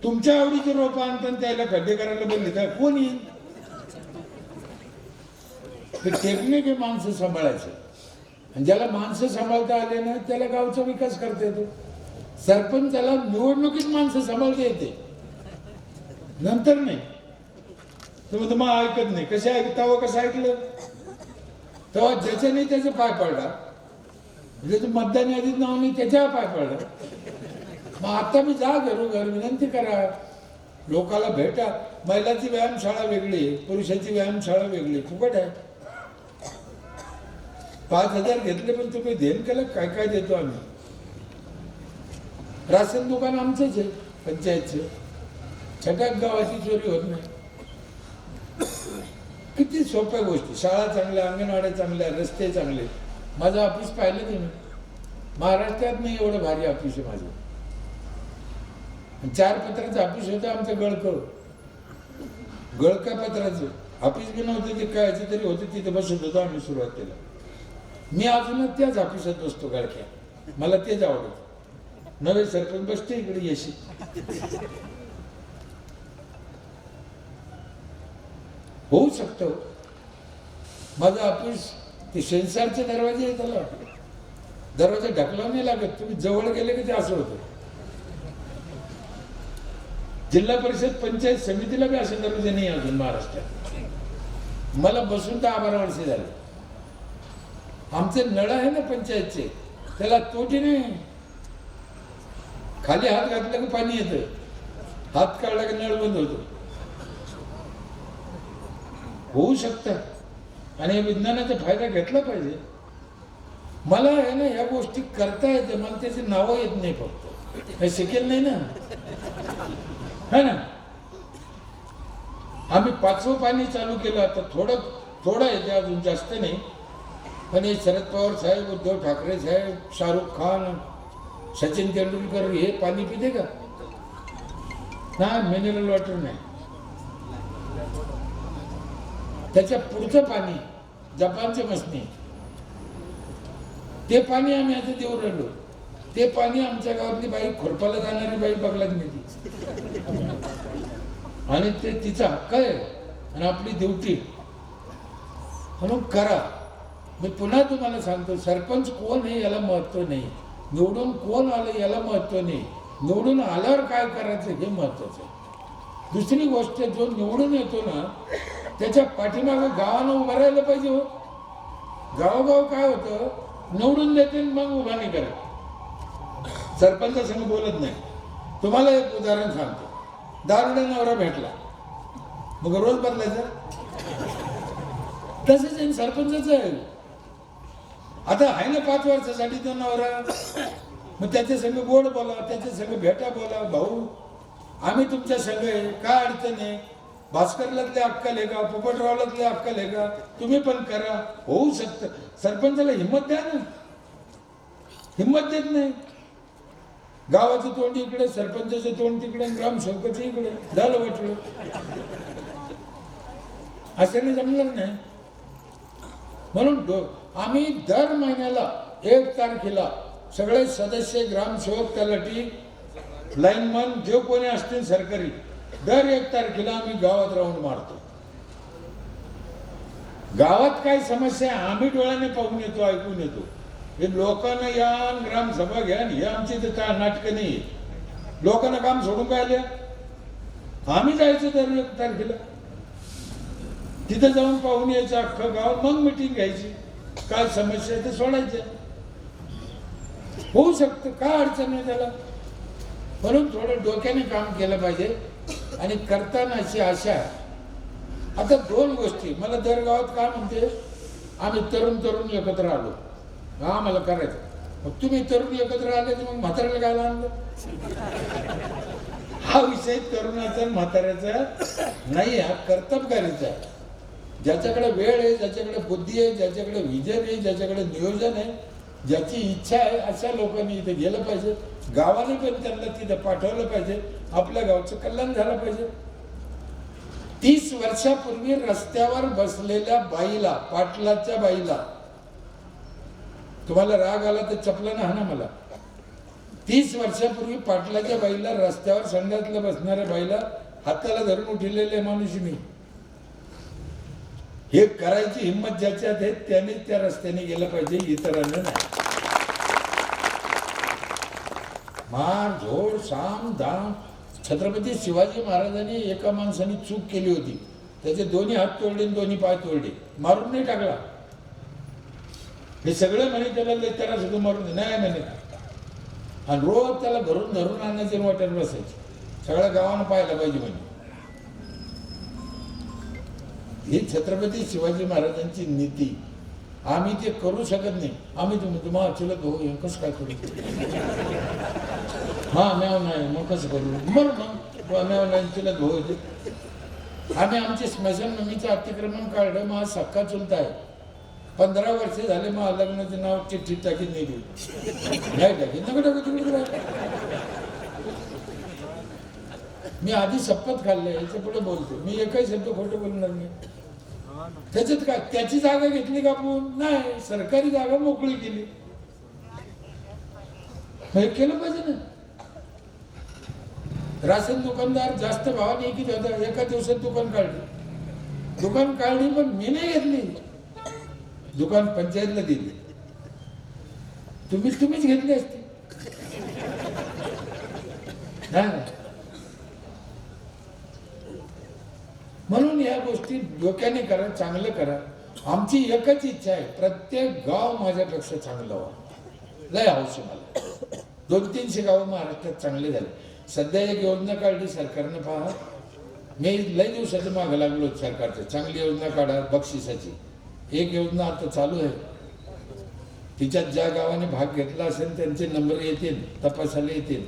तुमच्या आवडीचे रोप आणतात त्याला खड्डे करायला बोलले तर कोण येईल? ते टेक्निक आहे माणसं सांभाळायचं. आणि ज्याला माणसं सांभाळता आले ना त्याला गावचा विकास करता येतो. सरपंचाला निवडणुकीत माणसं सांभाळता येते, नंतर नाही. तुम्ही मग ऐकत नाही. कसे ऐकतावं? कसं ऐकलं? तेव्हा ज्याच्याने त्याचा पाय पडला, ज्याचं मतदान यादीत नाव नाही त्याच्यावर पाय पडला. मग आता मी जा घरोघर विनंती करा, लोकाला भेटा. महिलाची व्यायामशाळा वेगळी, पुरुषाची व्यायामशाळा वेगळी, फुकट आहे. 5,000 घेतले पण तुम्ही देण केलं काय काय देतो आम्ही. राशन दुकान आमचंच आहे पंचायतचं. छटाक गावाची चोरी होत नाही. किती सोप्या गोष्टी. शाळा चांगल्या, अंगणवाड्या चांगल्या, रस्ते चांगले. माझं ऑफिस पाहिलं तुम्ही, महाराष्ट्रात नाही एवढं भारी ऑफिस आहे माझं. 4 पत्राचं ऑफिस होतं आमचं. गळका पत्राचं ऑफिस बी नव्हतं, ते कायचं तरी होतं, तिथे बसत होतो आम्ही सुरुवातीला. मी अजूनच त्याच ऑफिसात बसतो गळक्या, मला तेच आवडत. नवे सरपंच बसते इकडे येशी. होऊ शकतं. माझं ऑफिस ते सेन्सरचे दरवाजे आहे, त्याला दरवाजा ढकलावा नाही लागत. तुम्ही जवळ गेले की ते असं होतं. जिल्हा परिषद पंचायत समितीला बी असे दरवाजे नाही अजून महाराष्ट्रात. मला बसून 10-12 वर्षे झाले. आमचे नळ आहे ना पंचायतचे, त्याला तोटी नाही. खाली हात घातला की पाणी येतं, हात काढला की नळ बंद होतो. होऊ शकतं आणि विज्ञानाचा फायदा घेतला पाहिजे. मला आहे ना ह्या गोष्टी करता येते, मला त्याची नावं येत नाही. फक्त हे शिकेल नाही ना, है ना. आम्ही 5वं पाणी चालू केलं आता. थोडं येते, अजून जास्त नाही. पण हे शरद पवार साहेब, उद्धव ठाकरे साहेब, शाहरुख खान, सचिन तेंडुलकर हे पाणी पिते का? नाही, मिनरल वॉटर नाही. त्याच्या पुढचं पाणी जपानचे मसनी, ते पाणी आम्ही आता देऊ राहिलो. ते पाणी आमच्या गावातली बाई, खुरपाला जाणारी बाई बघलाच नाही. आणि ते तिचा हक्क आहे आणि आपली ड्युटी म्हणून करा. मी पुन्हा तुम्हाला सांगतो, सरपंच कोण आहे याला महत्व नाही, निवडून कोण आलं याला महत्व नाही, निवडून आल्यावर काय करायचं हे महत्वाचं आहे. दुसरी गोष्ट, जो निवडून येतो ना त्याच्या पाठीमागं गावानं उभं राहायला पाहिजे. हो, गावोगाव काय होतं, निवडून देते मग उभा नाही करत. सरपंचासंग बोलत नाही. तुम्हाला एक उदाहरण सांगतो. दारुडा नवरा भेटला, मग रोज बदलायचा? तसंच आहे सरपंचाचं आहे. आता आहे ना 5 वर्षासाठी तो नवरा, मग त्याच्या संग गोड बोला, त्याच्या संग भेटा, बोला, भाऊ आम्ही तुमच्या संग आहे, काय अडचण आहे, भास्करलातले अक्कल आहे का, पोपटरावलातले अक्कल आहे का, तुम्ही पण करा. होऊ शकतं. सरपंचाला हिंमत द्या ना. हिंमत देत नाही. गावाचं तोंड इकडे, सरपंचाचं तोंड तिकडे, ग्रामसेवकाचं इकडे, झालं वाटलं. असं जमणार नाही. म्हणून आम्ही दर महिन्याला 1 तारखेला सगळे सदस्य, ग्रामसेवक, तलाठी, लाईनमन, जे कोणी असतील सरकारी, दर 1 तारखेला आम्ही गावात राऊंड मारतो. गावात काय समस्या आहे आम्ही डोळ्याने पाहून येतो, ऐकून येतो. हे लोकांना या ग्रामसभा घ्या, हे आमची इथं नाटकं नाही. लोकांना काम सोडून काय आल्या, आम्ही जायचं दर 1 तारखेला, तिथं जाऊन पाहून यायचं अख्खं गाव, मग मिटिंग घ्यायची, काय समस्या आहे ते सोडायच्या. होऊ शकतं, काय अडचण आहे त्याला. म्हणून थोडं डोक्याने काम केलं पाहिजे. आणि करताना अशी आशा आहे. आता 2 गोष्टी मला दर गावात काय म्हणते, आम्ही तरुण एकत्र आलो, हा मला करायचं. मग तुम्ही तरुण एकत्र आले तर मग म्हाताऱ्याला काय आणलं? हा विषय तरुणाचा म्हाताऱ्याचा नाही, हा कर्तबगारीचा आहे. ज्याच्याकडे वेळ आहे, ज्याच्याकडे बुद्धी आहे, ज्याच्याकडे विजन आहे, ज्याच्याकडे नियोजन आहे, ज्याची इच्छा आहे, अशा लोकांनी इथे गेलं पाहिजे. गावाने पण त्यांना तिथे पाठवलं पाहिजे. आपल्या गावचं कल्याण झालं पाहिजे. 30 वर्षापूर्वी रस्त्यावर बसलेल्या बाईला, पाटलाच्या बाईला, तुम्हाला राग आला तर चपलानं हाणा मला. 30 वर्षापूर्वी पाटलाच्या बाईला, रस्त्यावर संडासला बसणाऱ्या बाईला हाताला धरून उठलेले माणूस मी. हे करायची हिंमत ज्याच्यात आहे त्याने त्या रस्त्याने गेलं पाहिजे, इतरांना नाही. मार झोड, साम दाम. छत्रपती शिवाजी महाराजांनी एका माणसाने चूक केली होती, त्याचे दोन्ही हात तोडले, दोन्ही पाय तोडले, मारून नाही टाकला. हे सगळं म्हणे त्याला त्याला सगळं मारून नाही म्हणे. आणि रोज त्याला घरून धरून आणायचे, वाटेल बसायचे. सगळ्या गावानं पाहायला पाहिजे म्हणे. ही छत्रपती शिवाजी महाराजांची नीती. आम्ही ते करू शकत नाही. आम्ही तुम्हाला चलत हो कसं काय करू, हा मॅव नाही, मग कसं करू, बरं मग तो आम्ही ऑनलाईन भाऊ होते. आम्ही आमचे स्मशानभूमीचं अतिक्रमण काढलं. मग सक्का चुलता आहे. 15 वर्ष झाले मग लग्नाचं नाव चिठ्ठी टाकीत नाही दिली. नाही टाकी नको टाकू तिकडे. मी आधी शपथ खाल्ले, याच्या पुढे बोलतो. मी एकही शब्द खोटं बोलणार नाही. त्याच्यात काय, त्याची जागा घेतली का आपण? नाही, सरकारी जागा मोकळी केली. हे केलं पाहिजे ना. राशन दुकानदार जास्त भावाने किती होता, एका दिवसात दुकान काढली पण मी नाही घेतली. दुकान पंचायतला दिली. तुम्हीच घेतली असती. नाही. म्हणून या गोष्टी डोक्याने करा, चांगलं करा. आमची एकच इच्छा आहे, प्रत्येक गाव माझ्यापेक्षा चांगलं व्हावं. लय हौस आहे मला. 200-300 गाव महाराष्ट्रात चांगले झाले. सध्या एक योजना काढली सरकारनं, पहा. मी लय दिवसाचं मागं लागलो सरकारचं, चांगली योजना काढा बक्षिसाची. एक योजना आता चालू आहे. तिच्यात ज्या गावाने भाग घेतला असेल त्यांचे नंबर येतील, तपासायला येतील.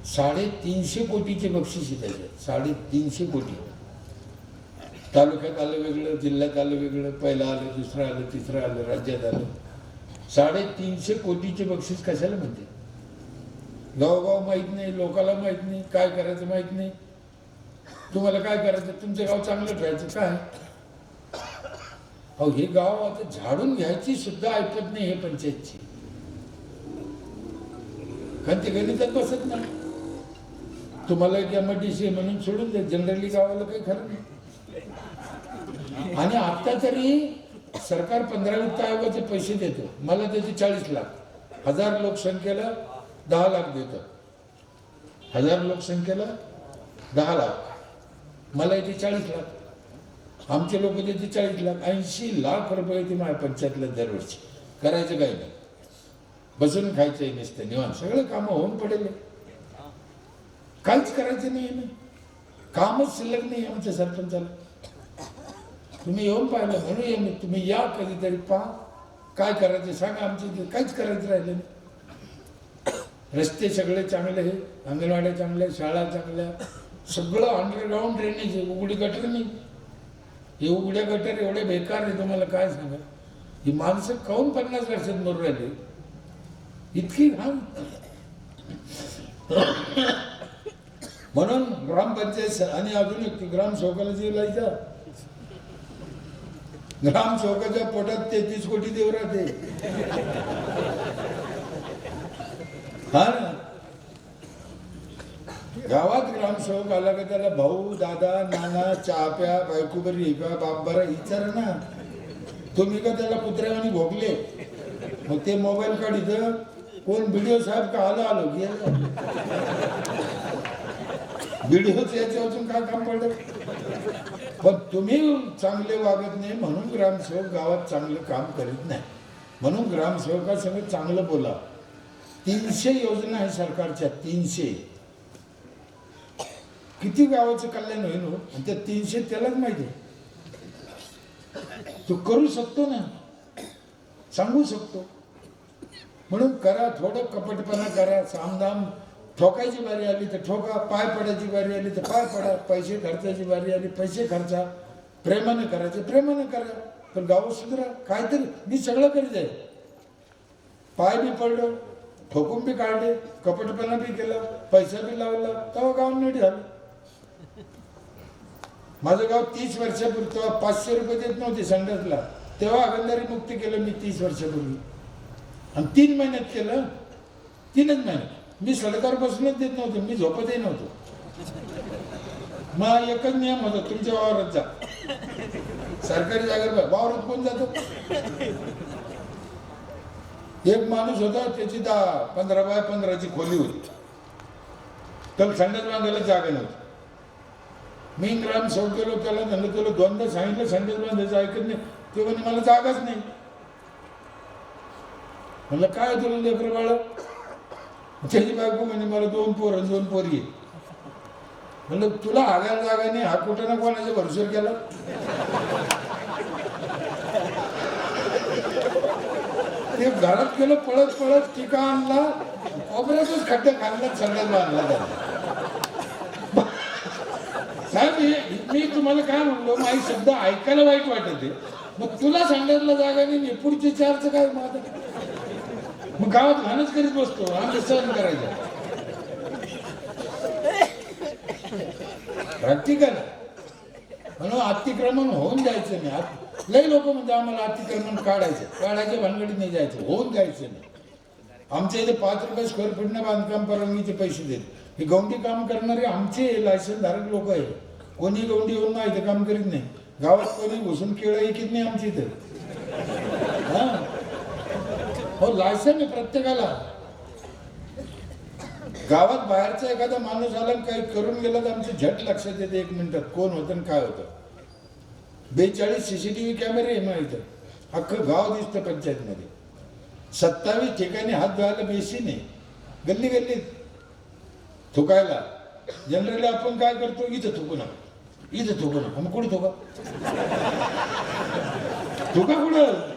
350 कोटीचे बक्षीस आहे त्याच्यात. 350 कोटी. तालुक्यात आलं वेगळं, जिल्ह्यात आलं वेगळं, पहिलं आलं, दुसरं आलं, तिसरं आलं, राज्यात आलं. 350 कोटीचे बक्षीस कशाला म्हणते? गावगाव माहीत नाही, लोकाला माहीत नाही, काय करायचं माहीत नाही. तुम्हाला काय करायचं? तुमचं गाव चांगलं ठेवायचं काय? अहो, हे गाव आता झाडून घ्यायची सुद्धा ऐकत नाही हे पंचायतची. कारण ते गणितात बसत नाही. तुम्हाला एक MDC म्हणून सोडून द्या. जनरली गावाला काही खरं नाही. आणि आता तरी सरकार 15 वित्त आयोगाचे पैसे देतो. मला त्याचे 40 लाख. 1000 लोकसंख्येला 10 लाख देतं. 1000 लोकसंख्येला 10 लाख. मला इथे 40 लाख. आमचे लोक देते 40 लाख. 80 लाख रुपये येते माझ्या पंचायतला दरवर्षी. करायचं काही नाही. बसून खायचंही नसतं निवांत. सगळं कामं होऊन पडेल. काहीच करायचं नाही ना. कामच शिल्लक नाही आमच्या सरपंचाला. तुम्ही येऊन पाहिलं म्हणून ये. तुम्ही या कधीतरी, पहा काय करायचं सांगा. आमच्या काहीच करायचं राहिलं नाही. रस्ते सगळे चांगले आहे, अंगणवाड्या चांगल्या, शाळा चांगल्या, सगळं अंडरग्राऊंड ड्रेनेज आहे. उघडी गटर नाही. हे उघड्या गटर एवढे बेकार आहे, तुम्हाला काय सांगा. ही माणसं काहून 50 वर्षात मरून राहिले इतकी घाण. म्हणून ग्रामपंचायत आणि अजून एक ग्रामसेवकाला जीव लायचा. ग्रामसेवकाच्या पोटात 33 कोटी देव राहते. हा ना. गावात ग्रामसेवक आला का त्याला भाऊ, दादा, नाना, चहा प्या, बायको बरी का, बाप बरा विचारा ना. तुम्ही का त्याला कुत्र्यावानी भोगले. मग ते मोबाईल काढित कोण BDO साहेब का आलो गेलं. BDOच याच्यापासून काय काम पडलं. पण तुम्ही चांगले वागत नाही म्हणून ग्रामसेवक गावात चांगलं काम करीत नाही. म्हणून ग्रामसेवकासंग चांगलं बोला. 300 योजना आहे सरकारच्या. 300 किती गावाचं कल्याण होईल हो. आणि त्या 300 त्यालाच माहिती आहे. तो करू शकतो ना, सांगू शकतो. म्हणून करा. थोडं कपटपणा करा. सामदाम. ठोकायची बारी आली तर ठोका. पाय पडायची बारी आली तर पाय पडा. पैसे खर्चाची बारी आली पैसे खर्चा. प्रेमाने करायचं प्रेमाने करा. पण गाव सुधरा. काहीतरी मी सगळं करीत आहे. पाय बी पडलं, ठोकून बी काढले, कपटपणा बी केला, पैसा बी लावला, तेव्हा गाव नीट झालं. माझं गाव 30 वर्षापूर्वी तेव्हा 500 रुपये देत नव्हते संडासला. तेव्हा अगंदारी मुक्ती केलं मी 30 वर्षापूर्वी. आणि 3 महिन्यात केलं. 3च महिन्यात. मी सडकावर बसूनच देत नव्हतो. मी झोपतही नव्हतो. मग एकच नियम होता, तुमच्या वावरात जा. सरकारी जागेवर वावरात कोण जातो. एक माणूस होता, त्याची 15 बाय 15ची खोली होती. तर संडास बांधायला जागा नव्हती. मी ग्रामसेवक केलो. त्याला म्हणलं, तुला 2दा सांगितलं संडास बांधायचं, ऐकत नाही. ते म्हणे मला जागाच नाही. म्हणलं काय तुला लेकरं बाळ. त्याची बायको म्हणे मला 2 पोर 2 पोरी. म्हणलं तुला हागायला जागा नाही. हा कुठं ना कोणाच्या भरोश्यावर केला. ते घरात गेलो पळत पळत. टिका आणला, कोपऱ्यातच खड्डे खाल्ला, संडास बांधला त्याला. साहेब मी तुम्हाला काय म्हणलो माझे शब्द ऐकायला वाईट वाटत आहे, मग तुला सांगायला जागा नाही, पुढचे चारचं काय माझं, मग गावात घाणच करीत बसतो आम्ही सहन करायचं. प्रॅक्टिकल म्हणून अतिक्रमण होऊन जायचं नाही. लई लोक म्हणजे आम्हाला अतिक्रमण काढायच्या भानगडीत नाही जायचं, होऊन जायचं नाही. आमच्या इथे 5 रुपये स्क्वेअर फीटनं बांधकाम परवानगीचे पैसे देत. हे गौंडी काम करणारे आमचे लायसन धारक लोक आहे. कोणी गौंडी येऊन ना इथे काम करीत नाही. गावात कोणी घुसून केळं ऐकत नाही आमच्या इथे. हा हो, लायसन आहे प्रत्येकाला. गावात बाहेरचा एखादा माणूस आला आणि काही करून गेला तर आमचं झट लक्षात येते 1 मिनिटात कोण होतं आणि काय होतं. 42 CCTV कॅमेरे आहे मग इथं, अख्खं गाव दिसतं पंचायतमध्ये. 27 ठिकाणी हात धुवायला बेसिन आहे, गल्ली गल्लीत थुकायला. जनरली आपण काय करतो, इथं थुकू नका, इथं थुकू नका. मग कुठं थुका, थुका कुठं?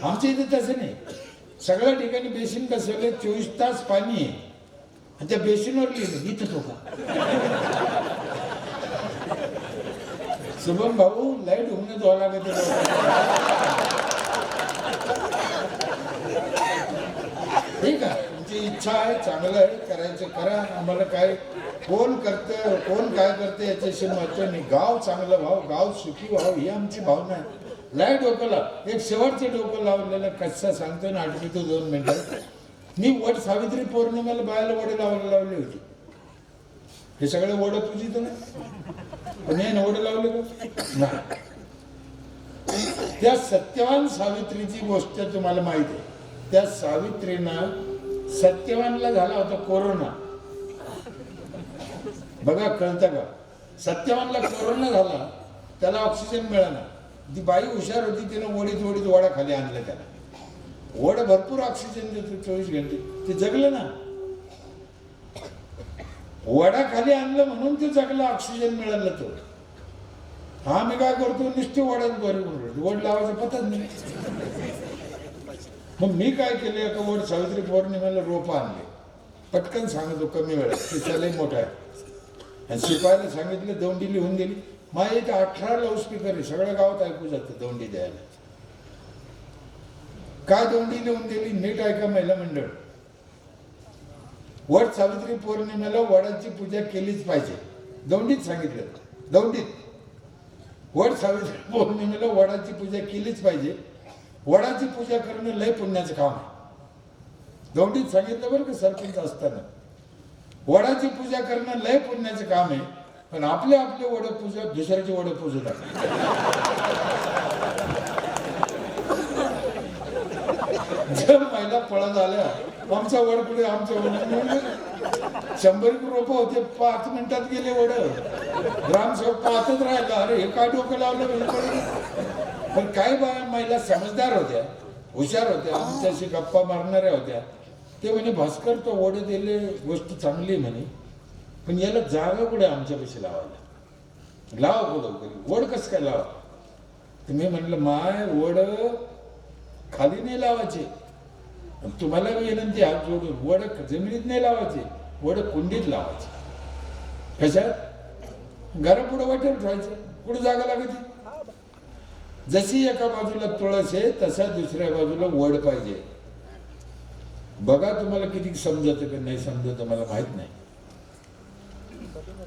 आमच्या इथे तसं नाही. सगळ्या ठिकाणी बेसिन बसवले, 24 तास पाणी आहे आणि त्या बेसिनवर लिहिलं इथं थुका. शुभम भाऊ लाईट होऊन धुवा लागत. ठीक आहे, तुमची इच्छा आहे, चांगलं आहे, करायचं करा. आम्हाला काय कोण करतं कोण काय करतं याच्याशी महत्व नाही. गाव चांगलं व्हावं, गाव सुखी व्हावं ही आमची भावना आहे. लाईट डोकं एक शेवटचं डोकं लावलेलं कसा सांगतो ना, आठवतो 2 मिनिटं. मी वट सावित्री पौर्णिमेला बायाला वडे लावायला लावली होती. हे सगळे वड पूजित ना, पण हे वडे लावले का? त्या सत्यवान सावित्रीची गोष्ट तुम्हाला माहिती आहे. त्या सावित्रीनं सत्यवानला झाला होता कोरोना. बघा कळतं का? सत्यवानला कोरोना झाला, त्याला ऑक्सिजन मिळाला. ती बाई हुशार होती, तिनं ओढीत वडा खाली आणलं त्याला. वड भरपूर ऑक्सिजन देतो 24 घंटे. ते जगलं ना, वडा खाली आणलं म्हणून ते जगलं, ऑक्सिजन मिळालं. तो हा मी काय करतो, नुसते वड्यात बरं वड लावायचं पतच नाही. मग मी काय केलं, एका वड सावित्री पौर्णिमेला रोपं आणले. पटकन सांगतो कमी वेळात, तिचा मोठा आहे. आणि शिपायाला सांगितलं, दौंडी लिहून दिली. माझ्या इथे 18 लाऊडस्पीकर आहे, सगळ्या गावात ऐकू जातं दौंडी द्यायला. काय दौंडी लिहून दिली, नीट ऐका महिला मंडळ. वड सावित्री पौर्णिमेला वडाची पूजा केलीच पाहिजे, दौंडीत सांगितलं. दौंडीत वड सावित्री पौर्णिमेला वडाची पूजा केलीच पाहिजे. वडाची पूजा करणं लय पुण्याचं काम आहे. दौंडीत सांगितलं बरं का सरपंच असताना. वडाची पूजा करणं लय पुण्याचं काम आहे, पण आपले वड पूजा दुसऱ्याची वड पूजतात. जर महिला पळत आल्या, आमचा वड पुढे, आमच्या वड 100 रोपं होते, 5 मिनिटात गेले वड. ग्रामसेवक पाहतच राहिला, अरे हे काय डोकं लावलं. पण काही महिला समजदार होत्या, हुशार होत्या, आमच्याशी गप्पा मारणाऱ्या होत्या. ते म्हणे, भास्कर तो वड दिले गोष्ट चांगली म्हणे, पण याला जागा कुठे आमच्यापाशी लावायला, लावा कुठं, वड कसं काय लावा. तर मी म्हणलं, माय वड खाली नाही लावायचे, तुम्हाला विनंती हात जोडून, वड जमिनीत नाही लावायचे, वड कुंडीत लावायचे. कशात? घरापुढं वाटेल ठेवायचं, कुठं जागा लागते. जशी एका बाजूला तुळस आहे, तसा दुसऱ्या बाजूला वड पाहिजे. बघा तुम्हाला किती समजत की नाही समजत मला माहित नाही.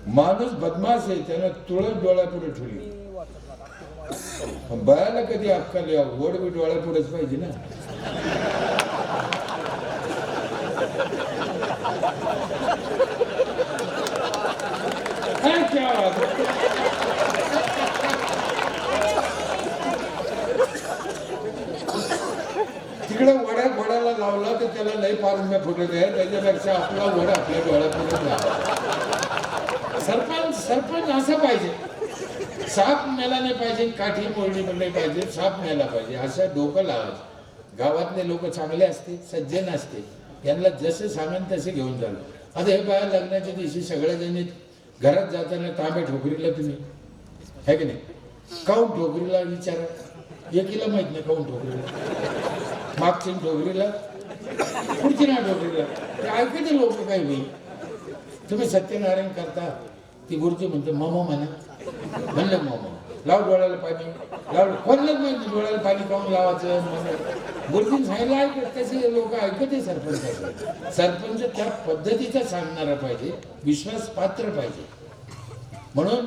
माणूस बदमाश आहे, त्यानं तुळस डोळ्यापुढे ठेवली. बायाला कधी अक्कल यावं, वड बी डोळ्यापुढेच पाहिजे ना. क्या तिकडे वड्याला लावला तर त्याला लय पारंब्या फुटत आहे, त्याच्यापेक्षा आपला वड आपल्या डोळ्यापुढे लावा. सरपंच असं पाहिजे, साप मेला नाही पाहिजे, काठी मोडली नाही पाहिजे, साप मेला पाहिजे, असं डोकं लावायचं. गावातले लोक चांगले असते, सज्जन असते, यांना जसे सांगेन तसे घेऊन जाल. आता हे बाया लग्नाच्या दिवशी सगळ्याजणी घरात जाताना तांबे ठोकरीला तुम्ही है की नाही, काऊन ठोकरीला विचारा. एकीला माहित नाही काऊन ठोकरीला, मागची ठोकरीला, पुढची ना ठोकरीला. ते ऐकते लोक काय होईल. तुम्ही सत्यनारायण करता, ती गुरुजी म्हणते मोमो म्हणा. म्हणलं मोमो लाव डोळ्याला पाणी लाव. कोणलं माहिती डोळ्याला पाणी काऊन लावायचं म्हणून गुरुजीने सांगितलं ऐकत. तसे लोक ऐकत आहे सरपंच. सरपंच त्या पद्धतीचा सांगणारा पाहिजे, विश्वास पात्र पाहिजे. म्हणून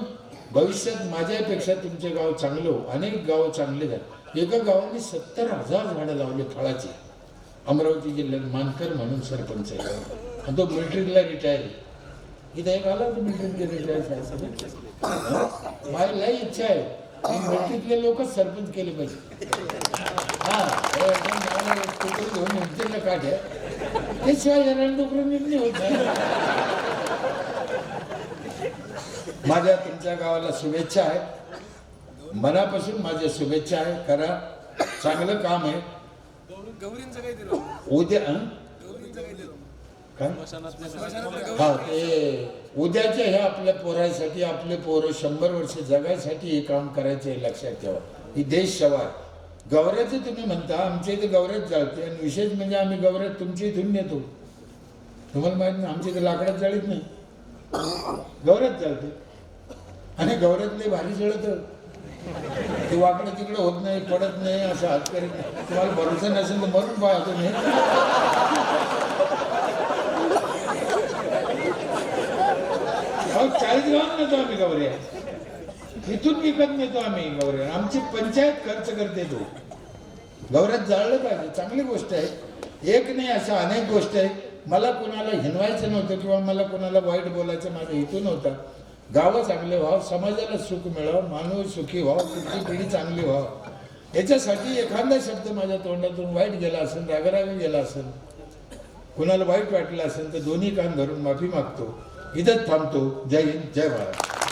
भविष्यात माझ्यापेक्षा तुमचे गाव चांगलं हो. अनेक गाव चांगले झाले. एका गावाने 70,000 झाडं लावले फळाची. अमरावती जिल्ह्यात मानकर म्हणून सरपंच आहे आणि तो मिलिटरीला रिटायर आहे. इथं एक आला होता मिलिटरीला रिटायर. माझी लई इच्छा आहे की मिलिटरीतले लोकच सरपंच केले पाहिजे. घेऊन मिलिटरीला काढ्या त्याशिवाय जरा डोकरं निर्णय होत नाही. माझ्या तुमच्या गावाला शुभेच्छा आहेत. मनापासून माझ्या शुभेच्छा आहे. करा, चांगलं काम आहे. उद्या काय हा ते उद्याच्या ह्या आपल्या पोरासाठी आपले पोरं 100 वर्ष जगायसाठी हे काम करायचं आहे. लक्षात ठेवा, ही देश सेवा आहे. गवऱ्याचं तुम्ही म्हणता आमच्या इथे गवऱ्यात जाळते आणि विशेष म्हणजे आम्ही गवऱ्यात तुमच्या इथून नेतो. तुम्हाला माहित नाही आमच्या इथे लाकडात जाळीत नाही, गवऱ्यात जाळते. आणि गवऱ्यातले भारी जळत ते वाकडं तिकडं होत नाही, पडत नाही, असं हात करीत नाही. तुम्हाला भरोसा नसेल तर मरून पाहा तुम्ही. चाळीस गावात नेतो आम्ही गवऱ्या, इथून विकत नेतो आम्ही गवऱ्या. आमची पंचायत खर्च करते. तो गवऱ्यात जाळलं पाहिजे, चांगली गोष्ट आहे. एक नाही असं अनेक गोष्ट आहे. मला कोणाला हिनवायचं नव्हतं किंवा मला कोणाला वाईट बोलायचं माझा हेतू नव्हता. गावं चांगले व्हावं, समाजाला सुख मिळावं, मानव सुखी व्हावं, पुढची पिढी चांगली व्हावं. याच्यासाठी एखादा शब्द माझ्या तोंडातून वाईट गेला असेल, रागारागी गेला असेल, कुणाला वाईट वाटलं असेल तर दोन्ही कान धरून माफी मागतो. इथंच थांबतो. जय हिंद, जय भारत.